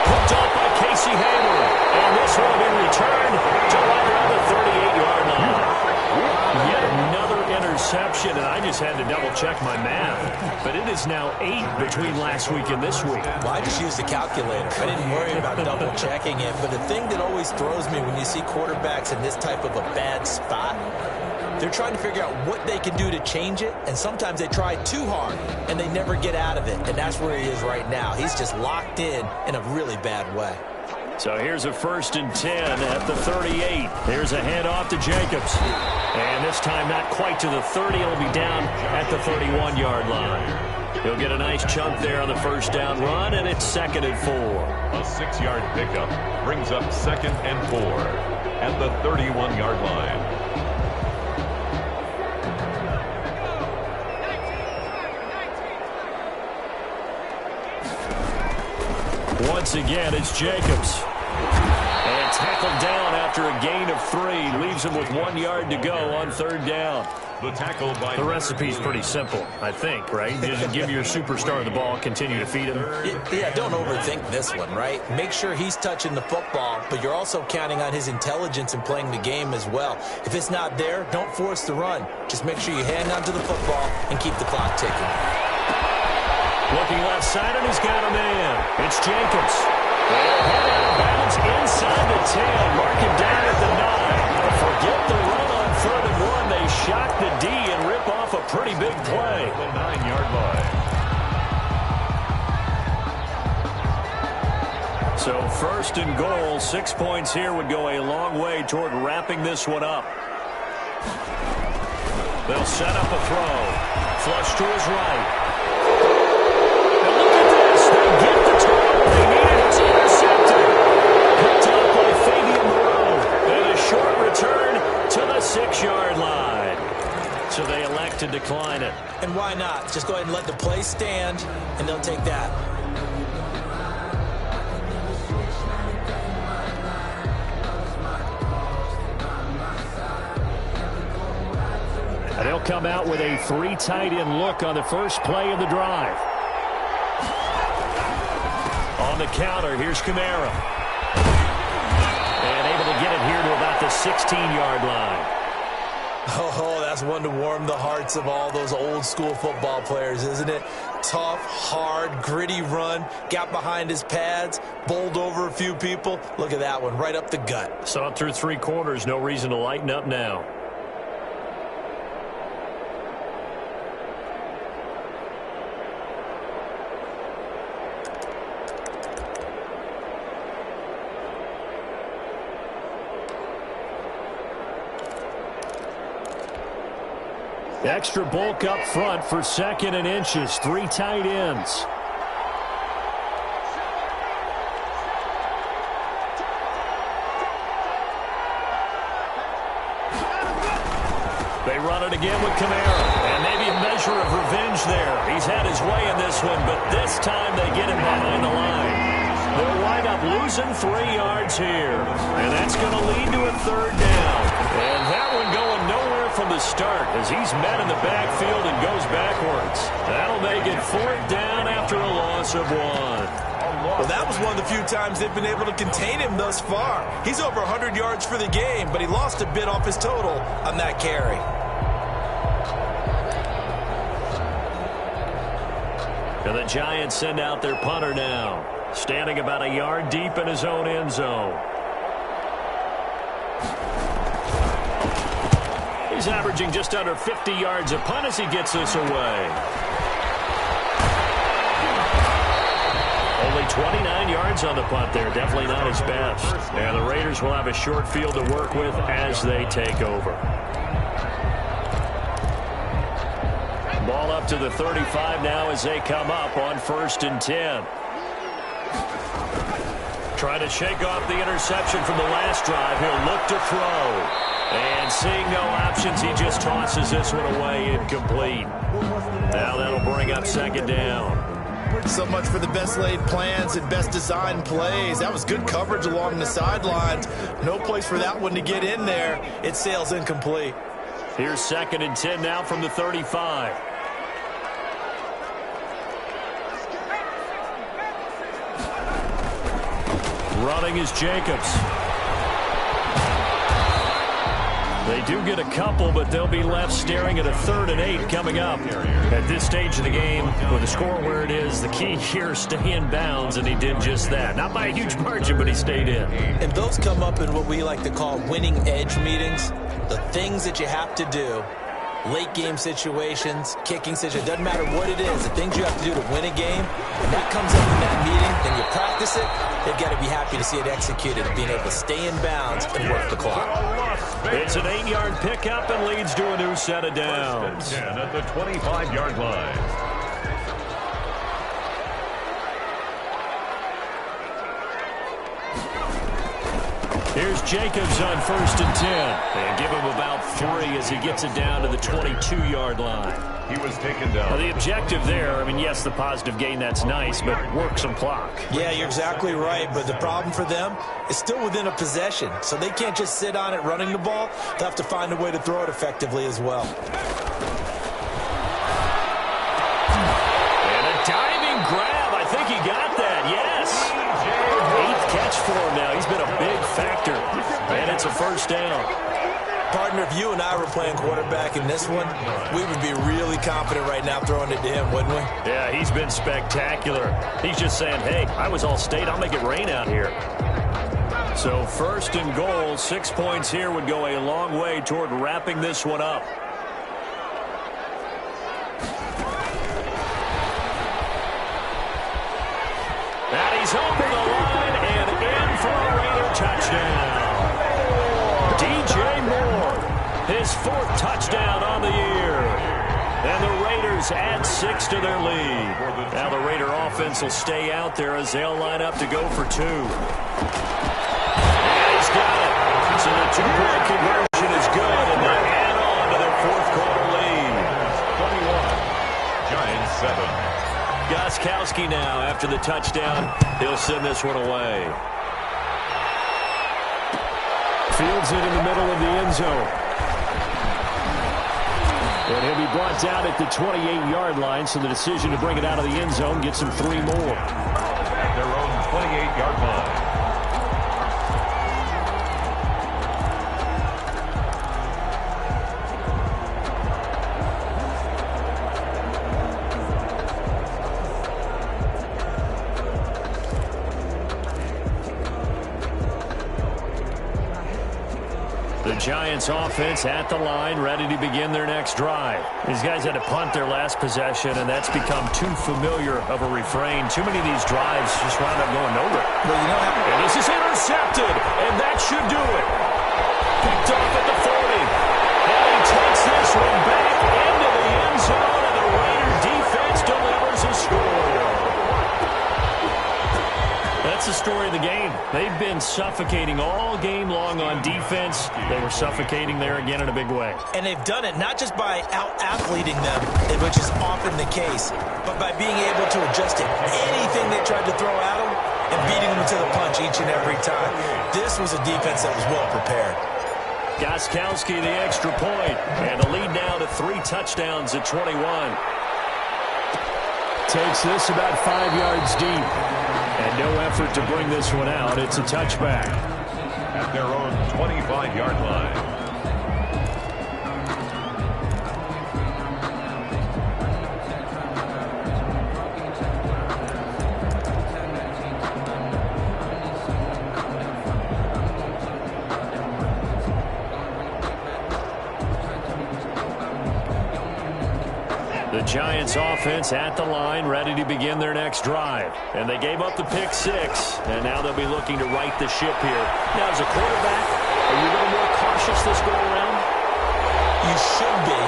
Hooked off by Casey Hayward. And this one will be returned to right around the 38-yard line. Yet another interception, and I just had to double-check my math. But it is now 8 between last week and this week. Well, I just used a calculator. I didn't worry about double-checking it. But the thing that always throws me when you see quarterbacks in this type of a bad spot, they're trying to figure out what they can do to change it, and sometimes they try too hard, and they never get out of it. And that's where he is right now. He's just locked in a really bad way. So here's a 1st and 10 at the 38. Here's a handoff to Jacobs. And this time not quite to the 30. It'll be down at the 31-yard line. He'll get a nice chunk there on the 1st down run, and it's 2nd and 4. A 6-yard pickup brings up 2nd and 4 at the 31-yard line. Once again, it's Jacobs. And tackled down after a gain of 3. Leaves him with 1 yard to go on 3rd down. The tackle by the recipe's pretty simple, I think, right? Just give your superstar the ball, continue to feed him. Yeah, don't overthink this one, right? Make sure he's touching the football, but you're also counting on his intelligence in playing the game as well. If it's not there, don't force the run. Just make sure you hang on to the football and keep the clock ticking. Looking left side, and he's got a man. It's Jacobs. Head out of bounds inside the 10. Mark him down at the 9. Forget the run on 3rd and 1. They shock the D and rip off a pretty big play. The 9-yard line. So 1st and goal, 6 points here would go a long way toward wrapping this one up. They'll set up a throw. Flush to his right. Now look at this. They get the turnover. They to the 6-yard line. So they elect to decline it. And why not? Just go ahead and let the play stand, and they'll take that. They'll come out with a 3 tight end look on the first play of the drive. On the counter, here's Kamara. And able to get it here to about the 16-yard line. Oh, that's one to warm the hearts of all those old school football players, isn't it? Tough, hard, gritty run, got behind his pads, bowled over a few people. Look at that one, right up the gut. Saw it through 3 quarters, no reason to lighten up now. Extra bulk up front for 2nd and inches. 3 tight ends. They run it again with Kamara. And maybe a measure of revenge there. He's had his way in this one, but this time they get him behind the line. They'll wind up losing 3 yards here. And that's going to lead to a 3rd down. And that one going nowhere from the start as he's met in the backfield and goes backwards. That'll make it 4th down after a loss of 1. Well, that was one of the few times they've been able to contain him thus far. He's over 100 yards for the game, but he lost a bit off his total on that carry. And the Giants send out their punter now, standing about a yard deep in his own end zone. He's averaging just under 50 yards a punt as he gets this away. Only 29 yards on the punt there. Definitely not his best. And the Raiders will have a short field to work with as they take over. Ball up to the 35 now as they come up on 1st and 10. Trying to shake off the interception from the last drive. He'll look to throw. And seeing no options, he just tosses this one away incomplete. Now that'll bring up 2nd down. So much for the best laid plans and best designed plays. That was good coverage along the sidelines. No place for that one to get in there. It sails incomplete. Here's 2nd and 10 now from the 35. Running is Jacobs. They do get a couple, but they'll be left staring at a 3rd and 8 coming up. At this stage of the game, with the score where it is, the key here is stay in bounds, and he did just that. Not by a huge margin, but he stayed in. And those come up in what we like to call winning edge meetings. The things that you have to do. Late game situations, kicking situations, doesn't matter what it is, the things you have to do to win a game, and that comes up in that meeting, then you practice it, they've got to be happy to see it executed, being able to stay in bounds and work the clock. It's an 8-yard pickup and leads to a new set of downs. 10 at the 25-yard line. Here's Jacobs on 1st and 10. And give him about 3 as he gets it down to the 22-yard line. He was taken down. Now, the objective there, I mean, yes, the positive gain, that's nice, but work some clock. Yeah, you're exactly right, but the problem for them is still within a possession, so they can't just sit on it running the ball. They'll have to find a way to throw it effectively as well. And a diving grab. I think he got that, yes. 8th catch for him now. He's been a big factor, and it's a 1st down. Partner, if you and I were playing quarterback in this one, we would be really confident right now throwing it to him, wouldn't we? Yeah, he's been spectacular. He's just saying, hey, I was all state. I'll make it rain out here. So 1st and goal, 6 points here would go a long way toward wrapping this one up. And he's over the line and in for a Raider touchdown. DJ Moore, his 4th touchdown on the year. And the Raiders add 6 to their lead. Now the Raider offense will stay out there as they'll line up to go for 2. And he's got it. So the 2-point conversion is good. Gajkowski now after the touchdown. He'll send this one away. Fields it in the middle of the end zone. And he'll be brought down at the 28-yard line, so the decision to bring it out of the end zone gets him 3 more. At their own 28-yard line. Giants offense at the line, ready to begin their next drive. These guys had to punt their last possession, and that's become too familiar of a refrain. Too many of these drives just wound up going nowhere. Well, and this is intercepted, and that should do it. Picked off at the 40. And he takes this one back into the end zone, and the Raider defense delivers a score. That's the story of the game. They've been suffocating all game long on defense. They were suffocating there again in a big way. And they've done it not just by out-athleting them, which is often the case, but by being able to adjust to anything they tried to throw at them and beating them to the punch each and every time. This was a defense that was well prepared. Gajkowski the extra point, and the lead now to 3 touchdowns at 21. Takes this about 5 yards deep. And no effort to bring this one out. It's a touchback. At their own 25-yard line. The Giants offense at the line, ready to begin their next drive. And they gave up the pick 6, and now they'll be looking to right the ship here. Now, as a quarterback, are you a little more cautious this go around? You should be,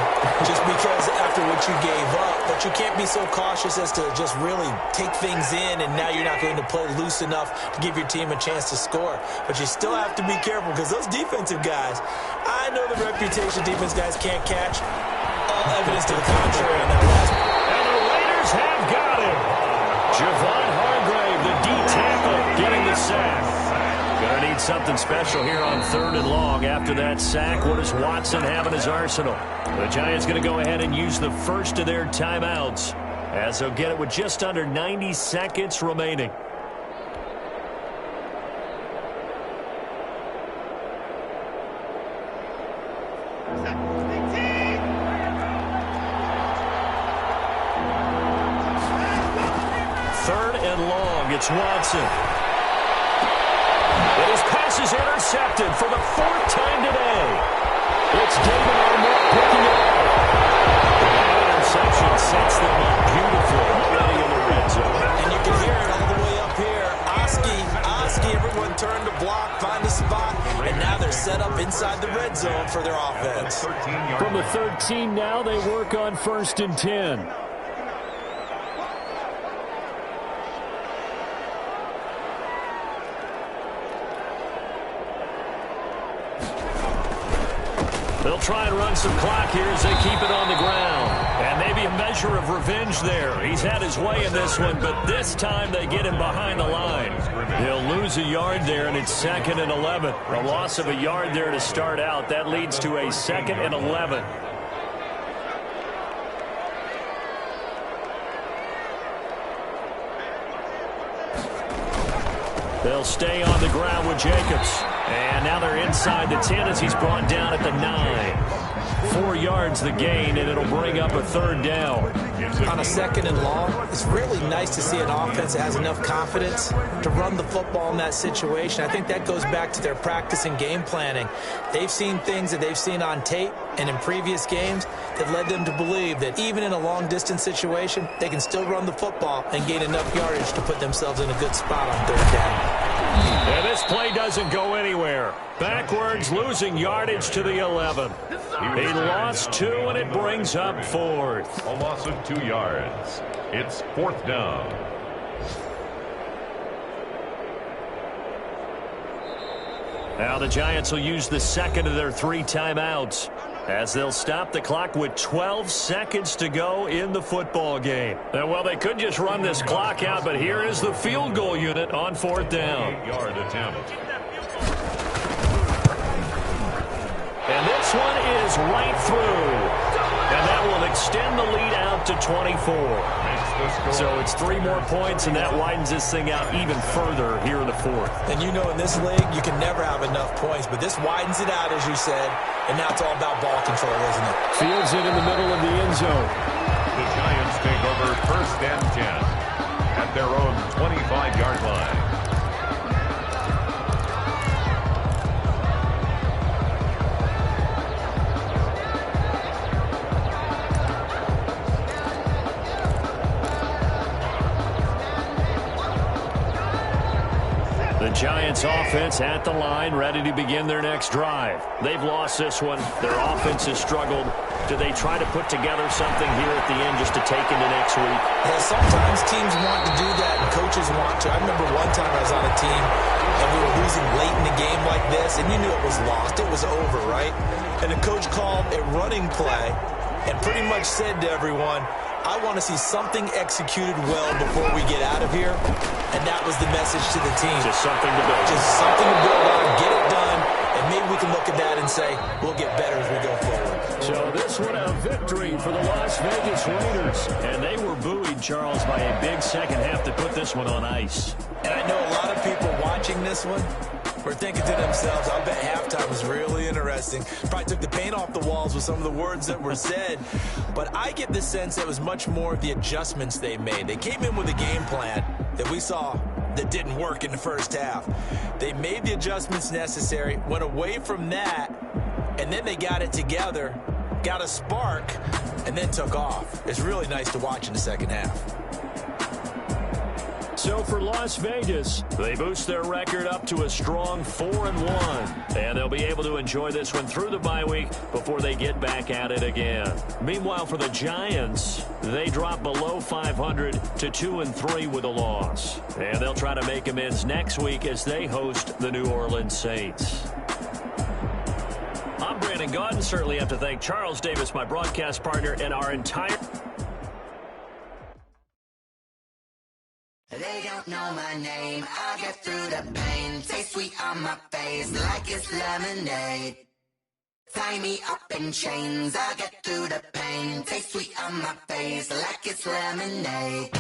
just because after what you gave up, but you can't be so cautious as to just really take things in, and now you're not going to play loose enough to give your team a chance to score. But you still have to be careful, because those defensive guys, I know the reputation defense guys can't catch. All evidence to the contrary on that last one. And the Raiders have got him. Javon Hargrave, the D-tackle, getting the sack. Gonna need something special here on 3rd and long. After that sack, what does Watson have in his arsenal? The Giants gonna go ahead and use the first of their timeouts, as they'll get it with just under 90 seconds remaining. It's Watson. And his pass is intercepted for the 4th time today. It's David Arnett picking it up. That interception sets them up beautifully already in the red zone. And you can hear it all the way up here. Oski, everyone turned to block, find a spot, and now they're set up inside the red zone for their offense. From the 13 now, they work on 1st and 10. They'll try and run some clock here as they keep it on the ground. And maybe a measure of revenge there. He's had his way in this one, but this time they get him behind the line. He'll lose a yard there, and it's 2nd and 11. A loss of a yard there to start out. That leads to a 2nd and 11. They'll stay on the ground with Jacobs. And now they're inside the 10 as he's brought down at the 9. 4 yards the gain, and it'll bring up a 3rd down. On a 2nd and long, it's really nice to see an offense that has enough confidence to run the football in that situation. I think that goes back to their practice and game planning. They've seen things that they've seen on tape and in previous games that led them to believe that even in a long-distance situation, they can still run the football and gain enough yardage to put themselves in a good spot on 3rd down. And this play doesn't go anywhere. Backwards, losing yardage to the 11. He lost 2, and it brings up 4th. A loss of 2 yards. It's 4th down. Now the Giants will use the 2nd of their 3 timeouts. as they'll stop the clock with 12 seconds to go in the football game. And, well, they could just run this clock out, but here is the field goal unit on 4th down. 8-yard attempt. And this one is right through. And that will extend the lead out to 24. So it's 3 more points, and that widens this thing out even further here in the 4th. And you know, in this league, you can never have enough points, but this widens it out, as you said, and now it's all about ball control, isn't it? Fields it in the middle of the end zone. The Giants take over 1st and 10 at their own 25-yard line. The Giants offense at the line, ready to begin their next drive. They've lost this one. Their offense has struggled. Do they try to put together something here at the end just to take into next week? Yeah, sometimes teams want to do that and coaches want to. I remember one time I was on a team and we were losing late in the game like this, and you knew it was lost. It was over, right? And the coach called a running play and pretty much said to everyone, I want to see something executed well before we get out of here. And that was the message to the team. Just something to build. Just something to build on, get it done, and maybe we can look at that and say, we'll get better as we go forward. So this one a victory for the Las Vegas Raiders. And they were buoyed, Charles, by a big second half to put this one on ice. And I know a lot of people watching this one were thinking to themselves, I bet halftime was really interesting. Probably took the paint off the walls with some of the words that were said. But I get the sense it was much more of the adjustments they made. They came in with a game plan that we saw that didn't work in the first half. They made the adjustments necessary, went away from that, and then they got it together, got a spark, and then took off. It's really nice to watch in the second half. So for Las Vegas, they boost their record up to a strong 4-1. And they'll be able to enjoy this one through the bye week before they get back at it again. Meanwhile, for the Giants, they drop below 500 to 2-3 with a loss. And they'll try to make amends next week as they host the New Orleans Saints. I'm Brandon Gaudin. Certainly have to thank Charles Davis, my broadcast partner, and our entire... They don't know my name, I'll get through the pain. Taste sweet on my face like it's lemonade. Tie me up in chains, I'll get through the pain. Taste sweet on my face like it's lemonade.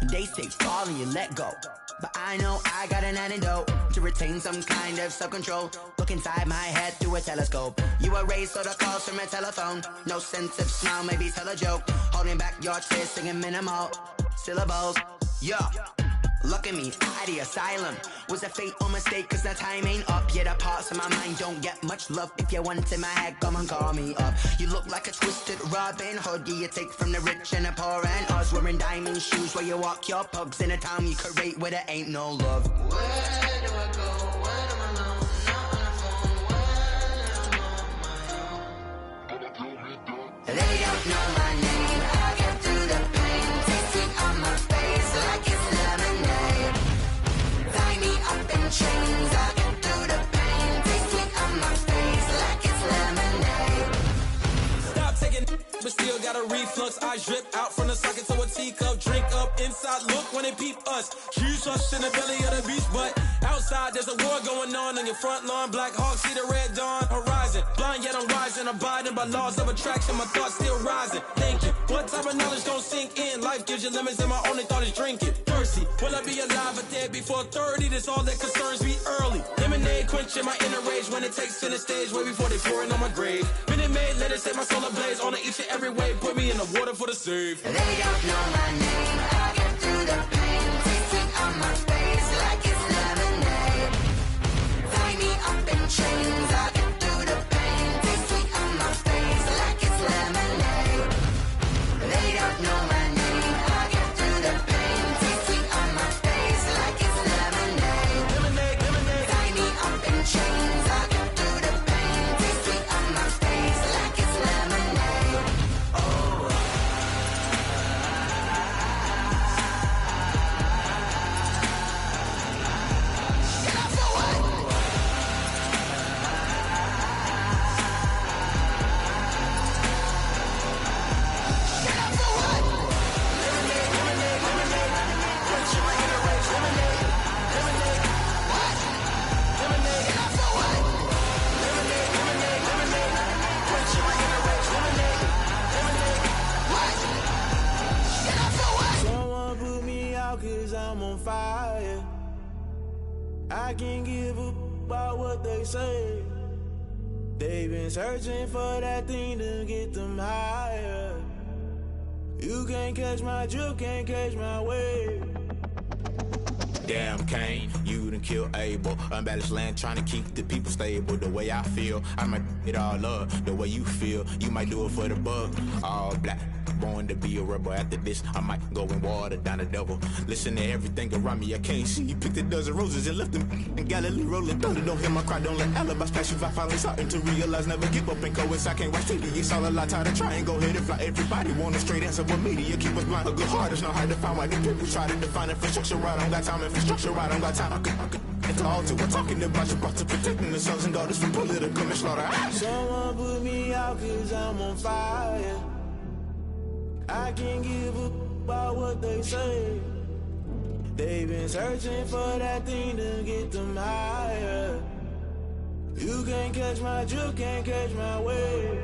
They say fall and you let go, but I know I got an antidote to retain some kind of self-control. Look inside my head through a telescope. You erase all the calls from a telephone. No sense of smile, maybe tell a joke. Holding back your tears, singing minimal syllables. Yeah, look at me, at the asylum. Was a fate or mistake, cause the time ain't up. Yet the parts of my mind don't get much love. If you want in my head, come and call me up. You look like a twisted Robin Hood. You take from the rich and the poor and us. Wearing diamond shoes where you walk your pugs in a town you create where there ain't no love. Where do I go? When am I alone? Not on the phone, when I'm on my own. They don't know my name, I get through the pain. Taste it on my face like it's lemonade. Tie me up in chains, I get through the pain. Taste it on my face like it's lemonade. Stop taking, but still got a reflux. I drip out from the socket to a teacup. Drink up inside, look when they peep us. Shoes us in the belly of the beach, but outside there's a war going on your front lawn. Black Hawk see the red dawn horizon. Blind yet I'm rising, abiding by laws of attraction. My thoughts still rising. Thinking, what type of knowledge don't sink in? Life gives you limits, and my only thought is drinking. Thirsty, will I be alive or dead before 30? That's all that concerns me early. Lemonade quenching my inner rage when it takes center stage, way before they pour it on my grave. Minute Maid, let it set my soul ablaze. On each and every way, put me in the water for the save. They don't know my name, I get through the pain. Taste it on my face like it's lemonade. Tie me up in chains, I get through the pain. Taste sweet on my face like it's lemonade. They don't know my name, I get through the pain. Taste sweet on my face like it's lemonade. Lemonade, lemonade. Tie me up in chains, I get through the pain. Taste sweet on my face like it's lemonade. I can't give up about what they say. They've been searching for that thing to get them higher. You can't catch my drift, can't catch my wave. Damn, Kane, you done killed Abel. Unbalanced land, trying to keep the people stable. The way I feel, I might it all up. The way you feel, you might do it for the buck. All black, born to be a rebel. After this, I might go and water down the devil. Listen to everything around me, I can't see. You picked a dozen roses and left them in Galilee rolling thunder. Don't hear my cry, don't let alibis pass you by. Finally starting to realize, never give up and coincide. Can't watch TV, it's all a lot. Tired of trying, go ahead and fly. Everybody want a straight answer, but media keep us blind. A good heart is not hard to find. Why the people try to define infrastructure right? I don't got time, infrastructure right, I don't got time. I could it's all to we're talking about you brought to protecting the sons and daughters from political and slaughter. Someone put me out cause I'm on fire. I can't give up about what they say. They've been searching for that thing to get them higher. You can't catch my drift, can't catch my wave.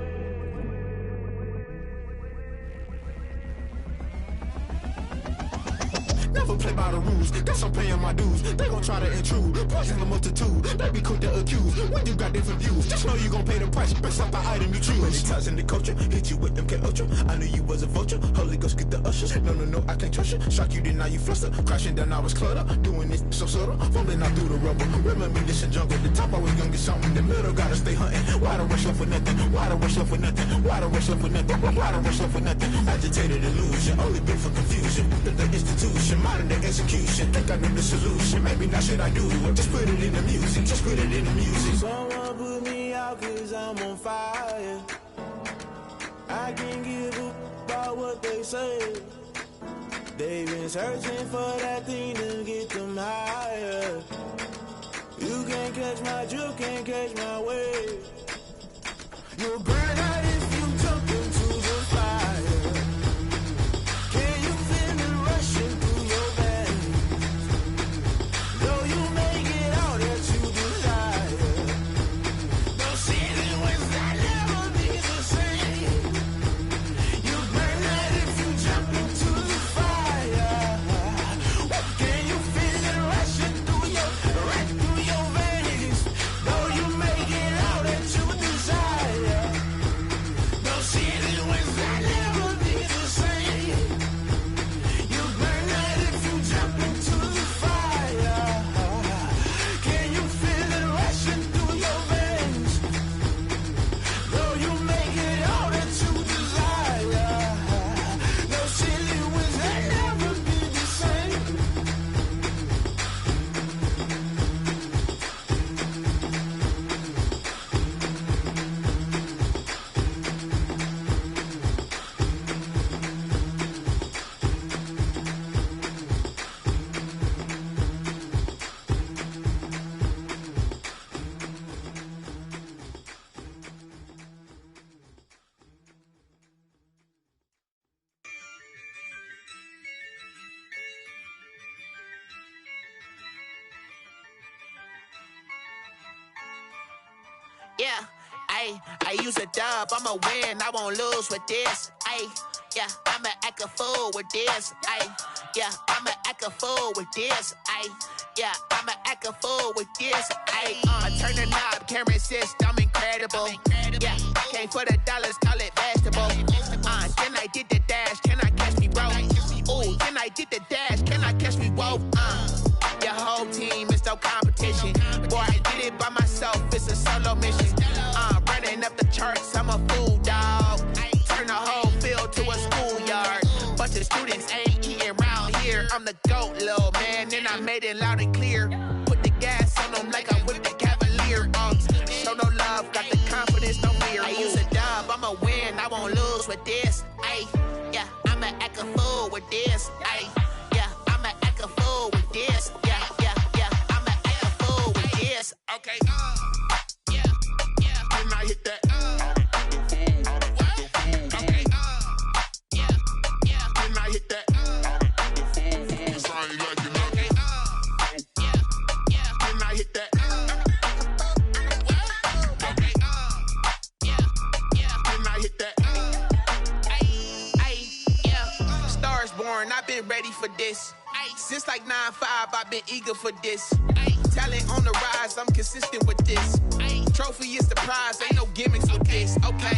Never play by the rules, guess I'm paying my dues. They gon' try to intrude, poison the multitude. They be quick to accuse, when you got different views. Just know you gon' pay the price, based off the item you choose. Many times in the culture, hit you with them K-Ultra. I knew you was a vulture, Holy Ghost get the ushers. No, I can't trust you. Shock you, then now you fluster. Crashing down, I was cluttered. Doing this so subtle, falling out through the rubble. Remember this in jungle, the top I was young and something. The middle gotta stay hunting. Why the rush left for nothing? Why the rush left for nothing? Why the rush left for nothing? Why the rush left for nothing? Agitated illusion, only been for confusion. The institution, modern day execution. Think I know the solution. Maybe not should I do it? Just put it in the music. Just put it in the music. Someone put me out cause I'm on fire. I can't give up about what they say. They've been searching for that thing to get them higher. You can't catch my drift, can't catch my wave. You'll burn out if you jump into the fire. Can you feel it rushing through your veins? Though you make it all that you desire. No ceiling was that never be the same. You burn out if you jump into the fire. Can you feel it rushing through your veins? Though you make it all that you desire. No ceiling was that never be the same. You burn out if you jump into the fire. Can you feel it rushing through your veins? Though you make it all that you desire. No ceiling was that never be the same. Yeah, I use a dub, I'ma win, I won't lose with this. Yeah, I'ma act a fool with this. Yeah, I'ma act a fool with this. Yeah, I'ma act a fool with this. Turn the knob, camera assist, I'm incredible. Yeah, came for the dollars, call it vegetable. Then I did the dash, can I catch me, bro? Ooh, then I did the dash, can I catch me, whoa? Your whole team is no competition. Boy, I did it by myself, it's a solo mission. Running up the charts, I'm a fool, dog. Turn the whole field to a schoolyard. Bunch of students ain't eating round here. I'm the GOAT, little man, and I made it loud and clear. Put the gas on them like I whipped the Cavalier. Show no love, got the confidence, no fear. I use a dub, I'ma win, I won't lose with this. Yeah, I'ma act a fool with this. Yeah, I'ma act a fool with this. Yeah, I'ma act a fool with this. Okay, yeah, can I hit that? Okay, yeah, can I hit that? Sorry, like you know. Okay, yeah, can I hit that? Okay, yeah, can I hit that? Yeah, Stars born, I've been ready for this. Since like 9-5, I've been eager for this. talent on the rise, I'm consistent with this. Trophy is the prize, ain't no gimmicks with this. Okay,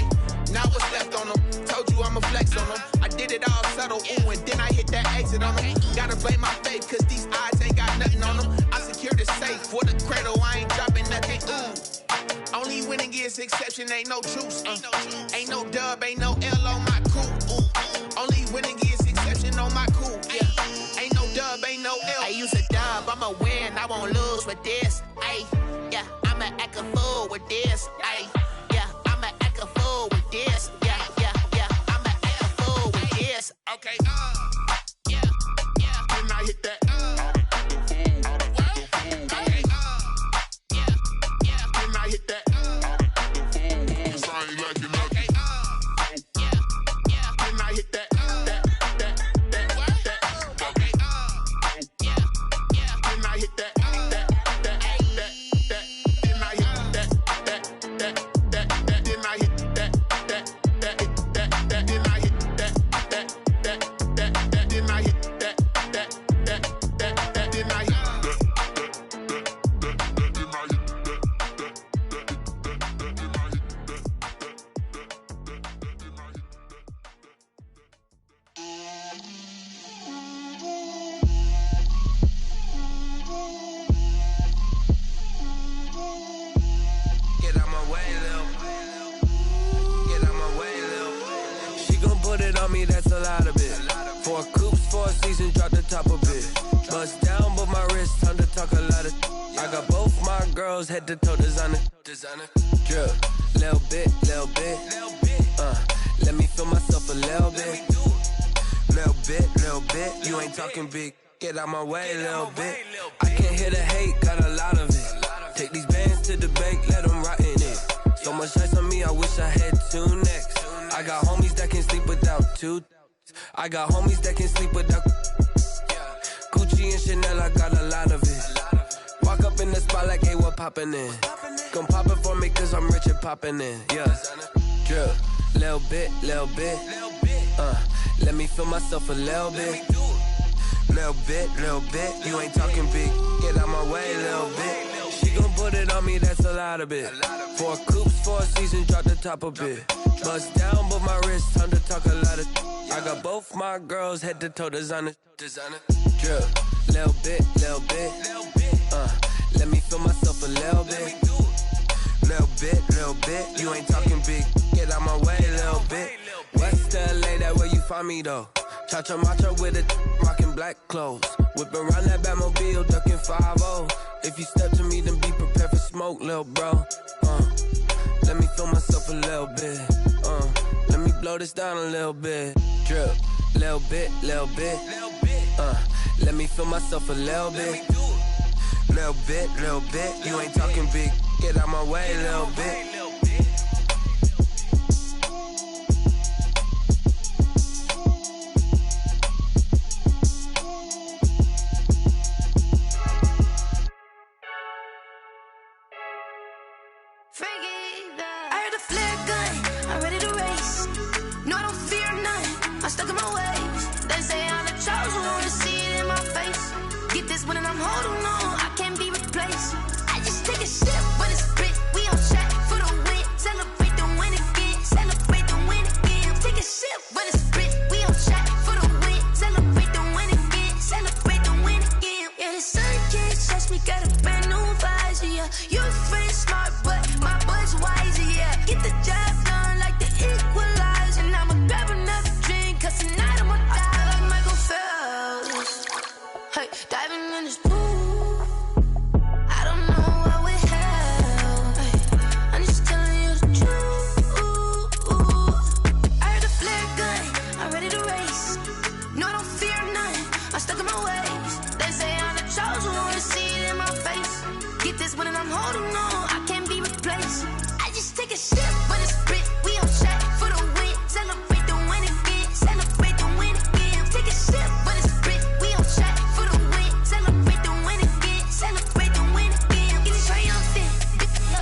now what's left on them? Told you I'ma flex on them. I did it all subtle, ooh, and then I hit that exit on them. Gotta blame my faith, cause these odds ain't got nothing on them. I secure the safe for the cradle, I ain't dropping nothing, ooh. Only winning is exception, ain't no truce. Ain't no dub, ain't no L on my crew. Ooh. Only winning is exception on my crew. Yeah, ain't no dub, ain't no L. I use a dub, I'ma win, I won't lose with this. Ay, yeah, I'ma act a fool with this. Ay, yeah, I'ma act a fool with this. Yeah, yeah, yeah, I'ma act a fool with this. Okay, yeah, yeah. Then I hit that. Head to toe designer, drip, little bit, let me feel myself a little bit, you ain't talking big, get out my way, little bit, I can't hear the hate, got a lot of it, take these bands to the bank, let them rot in it, so much ice on me, I wish I had two necks, I got homies that can sleep without two, I got homies that can sleep without, Gucci and Chanel, I got a lot of it, walk up in the spot like, hey, what poppin' in? Come pop it for me, cause I'm rich and poppin' in. Yeah, drip, little bit, let me feel myself a little bit. Little bit, you ain't talking big. Get out my way, little bit. She gon' put it on me, that's a lot of it. 4 coops, 4 seasons, drop the top a bit. Bust down, but my wrist, time to talk a lot of. I got both my girls, head to toe designer. Drip, little bit, let me feel myself a little bit. Little bit, you ain't talking big. Get out my way, little bit. West LA, that where you find me though. Cha-cha matcha with a rockin' black clothes. Whippin' around that Batmobile, duckin' 5-0. If you step to me, then be prepared for smoke, little bro. Let me feel myself a little bit. Let me blow this down a little bit. Drip, little bit. Let me feel myself a little bit. Little bit, you ain't talking big. Get out my way, little bit. I heard a flare gun, I'm ready to race. No, I don't fear none, I'm stuck in my ways. They say I'm the chosen one, to see it in my face. Get this when I'm holding on, I can't be replaced. I just take a sip when it's split. We on track for the win. Celebrate the win again. Celebrate the win again. Take a sip when it's split. We on track for the win. Celebrate the win again. Celebrate the win again. Yeah, the sun can't touch me. Got a brand new visor. Yeah, you're friend smart, but my bud's wiser. Yeah, get the job done like the equalizer. And I'ma grab another drink, cause tonight I'ma die like Michael Phelps. Hey, diving in this pool. I don't know what we have. Hey, I'm just telling you the truth. I heard a flare gun, I'm ready to race. No, I don't fear none, I'm stuck in my ways. They say I'm the chosen one, to see it in my face. Get this when I'm holding on, I can't be replaced. I just take a sip when it's split. We on track for the win. Celebrate the win again. Celebrate the win again. Take a sip when it's split. We on track for the win. Celebrate the win again. Celebrate the win again. Getting triumphant.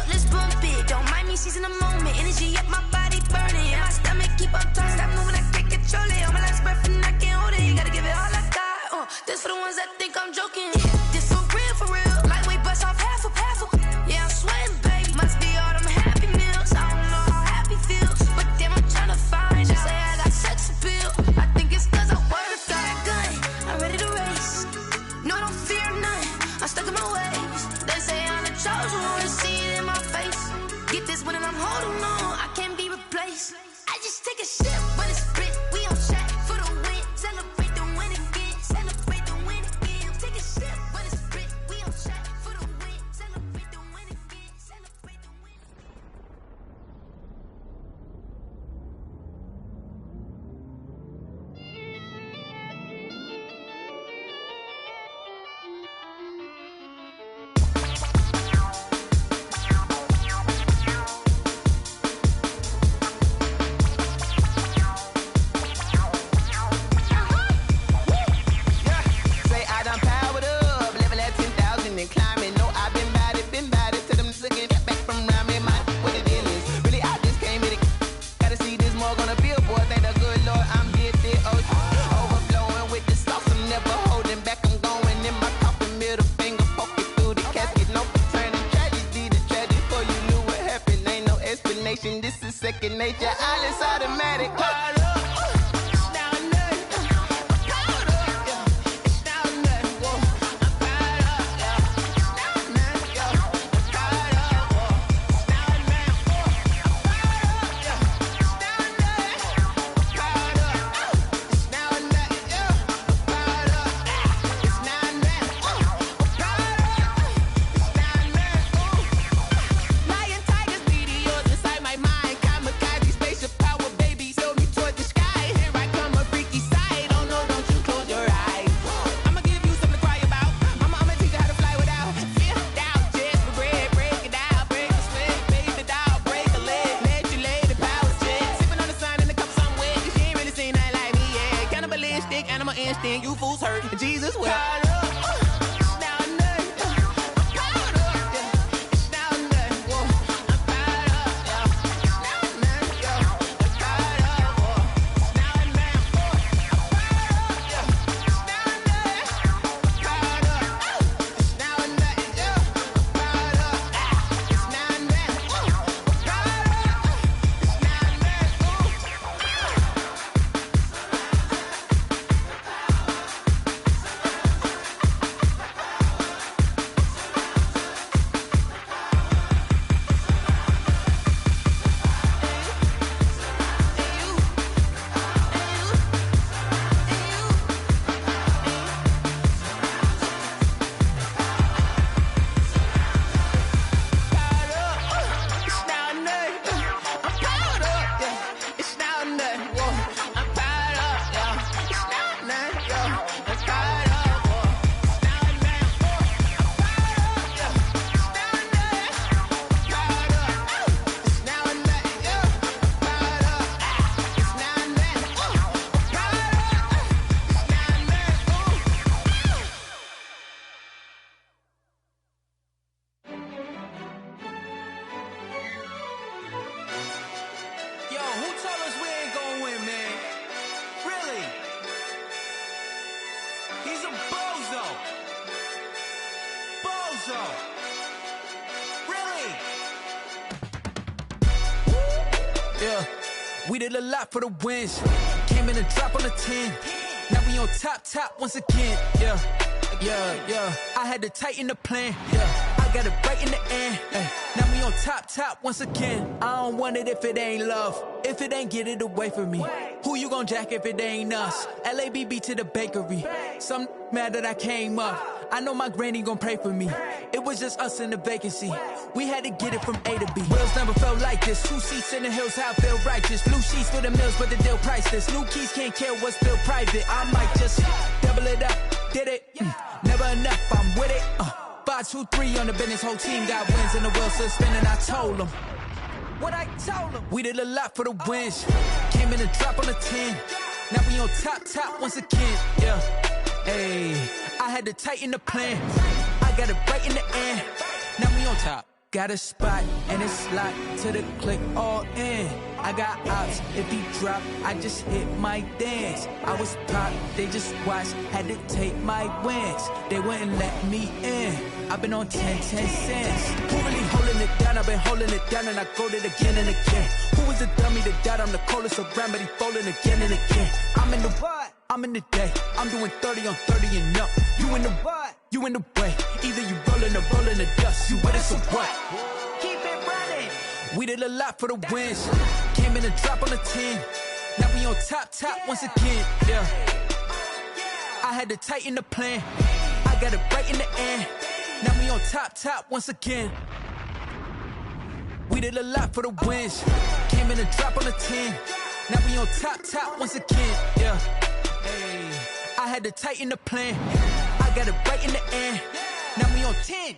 Let's bump it. Don't mind me seizing the moment. Energy up my body burning. And my stomach keep on turning. Stop moving, I can't control it. On my last breath and I can't hold it. Gotta give it all I got. This for the ones that think I'm joking. This for real, for real. Lightweight bust off and I'm holding on. I can't be replaced. I just take a sip when it's split. We on track for the win. Celebrate the win again. Celebrate the win again. Take a sip when it's split. We on track for the win. Celebrate the win again. Celebrate the win. This is second nature, all is automatic. You fools hurt. Jesus will. We did a lot for the wins. Came in a drop on a 10. Now we on top once again. Yeah. I had to tighten the plan. Yeah, I got it right in the end. Now we on top once again. I don't want it if it ain't love. If it ain't, get it away from me. Who you gon' jack if it ain't us? LABB to the bakery. Some mad that I came up. I know my granny gon' pray for me. It was just us in the vacancy. We had to get it from A to B. Wheels never felt like this. 2 seats in the hills, how I feel righteous. Blue sheets for the mills, but the deal priceless. New keys can't care what's still private. I might just double it up. Did it? Never enough, I'm with it. 5, 2, 3 on the business. Whole team got wins and the wheels still spinning. I told them what I told them. We did a lot for the wins. Came in a drop on a 10. Now we on top once again. Yeah. Hey, I had to tighten the plan. I got it right in the end. Now we on top. Got a spot and it's locked to the click all in. I got ops, if he drop, I just hit my dance. I was pop, they just watched, had to take my wins. They wouldn't let me in. I've been on 10 cents. Who really holding it down? I've been holding it down and I go it again and again. Who was the dummy that died? I'm the coldest around, but he folding again and again. I'm in the what? I'm in the day. I'm doing 30 on 30 and up. You in the what? You in the way. Either you rolling or rolling the dust. You with us or what? Keep it running. We did a lot for the wins. Came in and drop on the 10. Now we on top once again, yeah. I had to tighten the plan. I got it right in the end. Now we on top once again. We did a lot for the wins. Came in and drop on the 10. Now we on top once again, yeah. Hey, I had to tighten the plan. I got it right in the end. Now we on 10.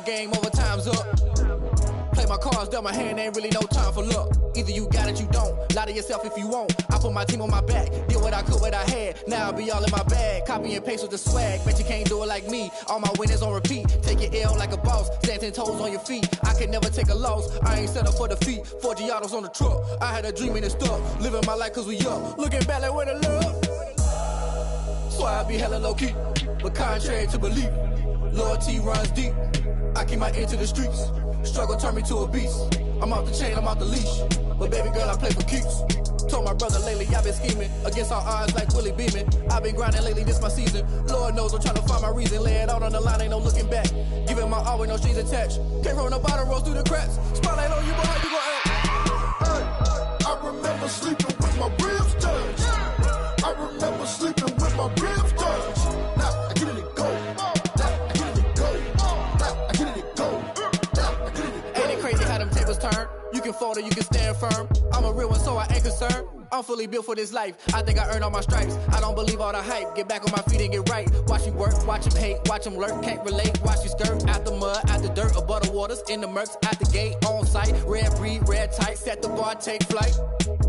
Game over, time's up. Play my cards, dealt my hand, ain't really no time for luck. Either you got it, you don't. Lie to yourself if you won't. I put my team on my back, did what I could, what I had. Now I'll be all in my bag, copy and paste with the swag. Bet you can't do it like me. All my winners on repeat. Take your L like a boss, stand 10 toes on your feet. I can never take a loss, I ain't set up for defeat. 4 Giottos on the truck, I had a dream and it stuck. Living my life cause we up, looking back like where the love. So I be hella low key, but contrary to belief, loyalty runs deep. I keep my ear to the streets. Struggle turned me to a beast. I'm off the chain, I'm off the leash. But baby girl, I play for keeps. Told my brother lately, I've been scheming. Against all odds like Willie Beeman. I've been grinding lately, this my season. Lord knows I'm trying to find my reason. Lay it out on the line, ain't no looking back. Giving my all with no strings attached. Can't roll no bottom, rolls through the cracks. Spotlight on you, but how you gon' act? I remember sleeping with my ribs touched. I remember sleeping with my ribs touched. Now I get it go. You can fold or you can stand firm. I'm a real one, so I ain't concerned. I'm fully built for this life. I think I earned all my stripes. I don't believe all the hype. Get back on my feet and get right. Watch you work, watch him hate, watch him lurk. Can't relate, watch you skirt. Out the mud, out the dirt, above the waters, in the murks, out the gate, on site. Red breed, red tight, set the bar, take flight.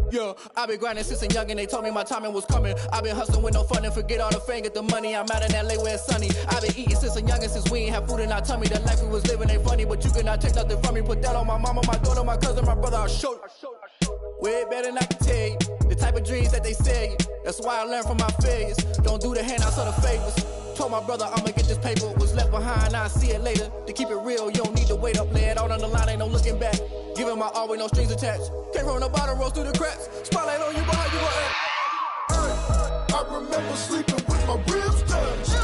Yeah, I've been grinding since a young and they told me my timing was coming. I've been hustling with no fun and forget all the fame, get the money. I'm out in LA where it's sunny. I've been eating since a young and since we ain't have food in our tummy. The life we was living ain't funny, but you cannot take nothing from me. Put that on my mama, my daughter, my cousin, my brother, I'll show you. Way better than I can tell you. The type of dreams that they sell you. That's why I learned from my failures. Don't do the handouts or the favors. Told my brother I'ma get this paper. Was left behind, I'll see it later. To keep it real, you don't need to wait up. Lay it out on the line, ain't no looking back. Giving my all with no strings attached. Can't roll no bottom, rolls through the cracks. Spotlight on you, but how you gon' act? I remember sleeping with my ribs touched.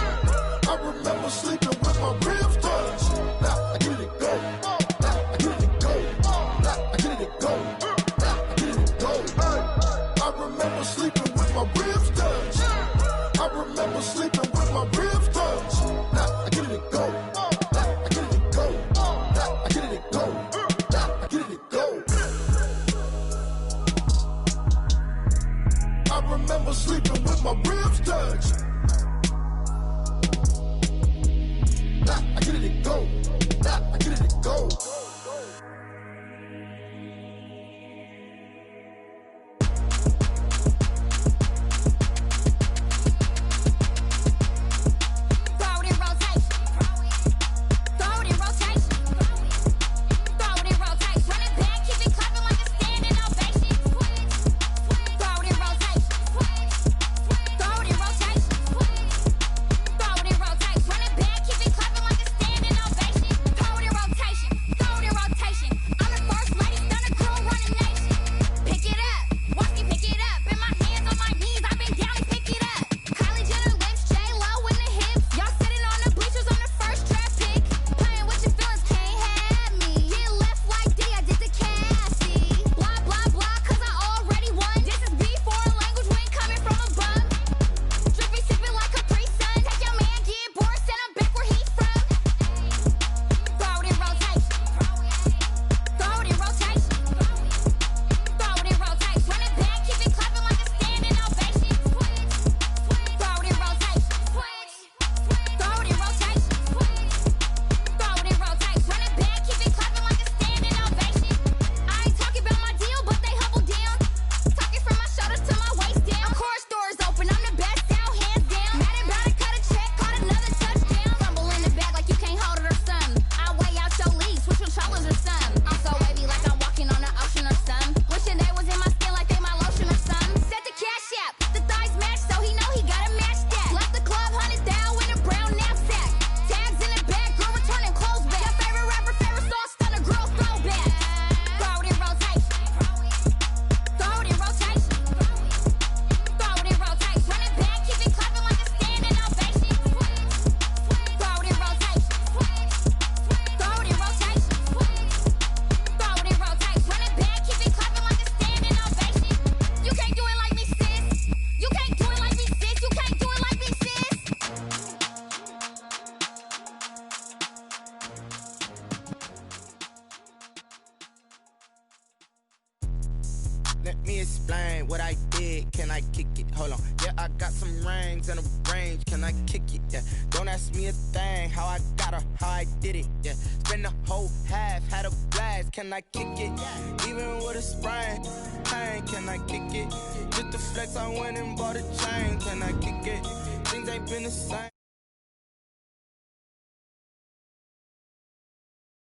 I remember sleeping with my ribs touched. Now I get it go. Now I get it go. Now I get it go. Now I get it go. I remember sleeping with my ribs touched. I remember sleeping with my ribs touched. Now I get it go. Now I get it go. Now I get it go. Now I get it go. I remember sleeping with my ribs touched. Nah, I get it I kick it? Hold on. Yeah, I got some rings and a range. Can I kick it? Yeah. Don't ask me a thing. How I got her, how I did it. Yeah. Spend the whole half, had a blast. Can I kick it? Even with a sprain. Pain, can I kick it? Just the flex, I went and bought a chain. Can I kick it? Things ain't been the same.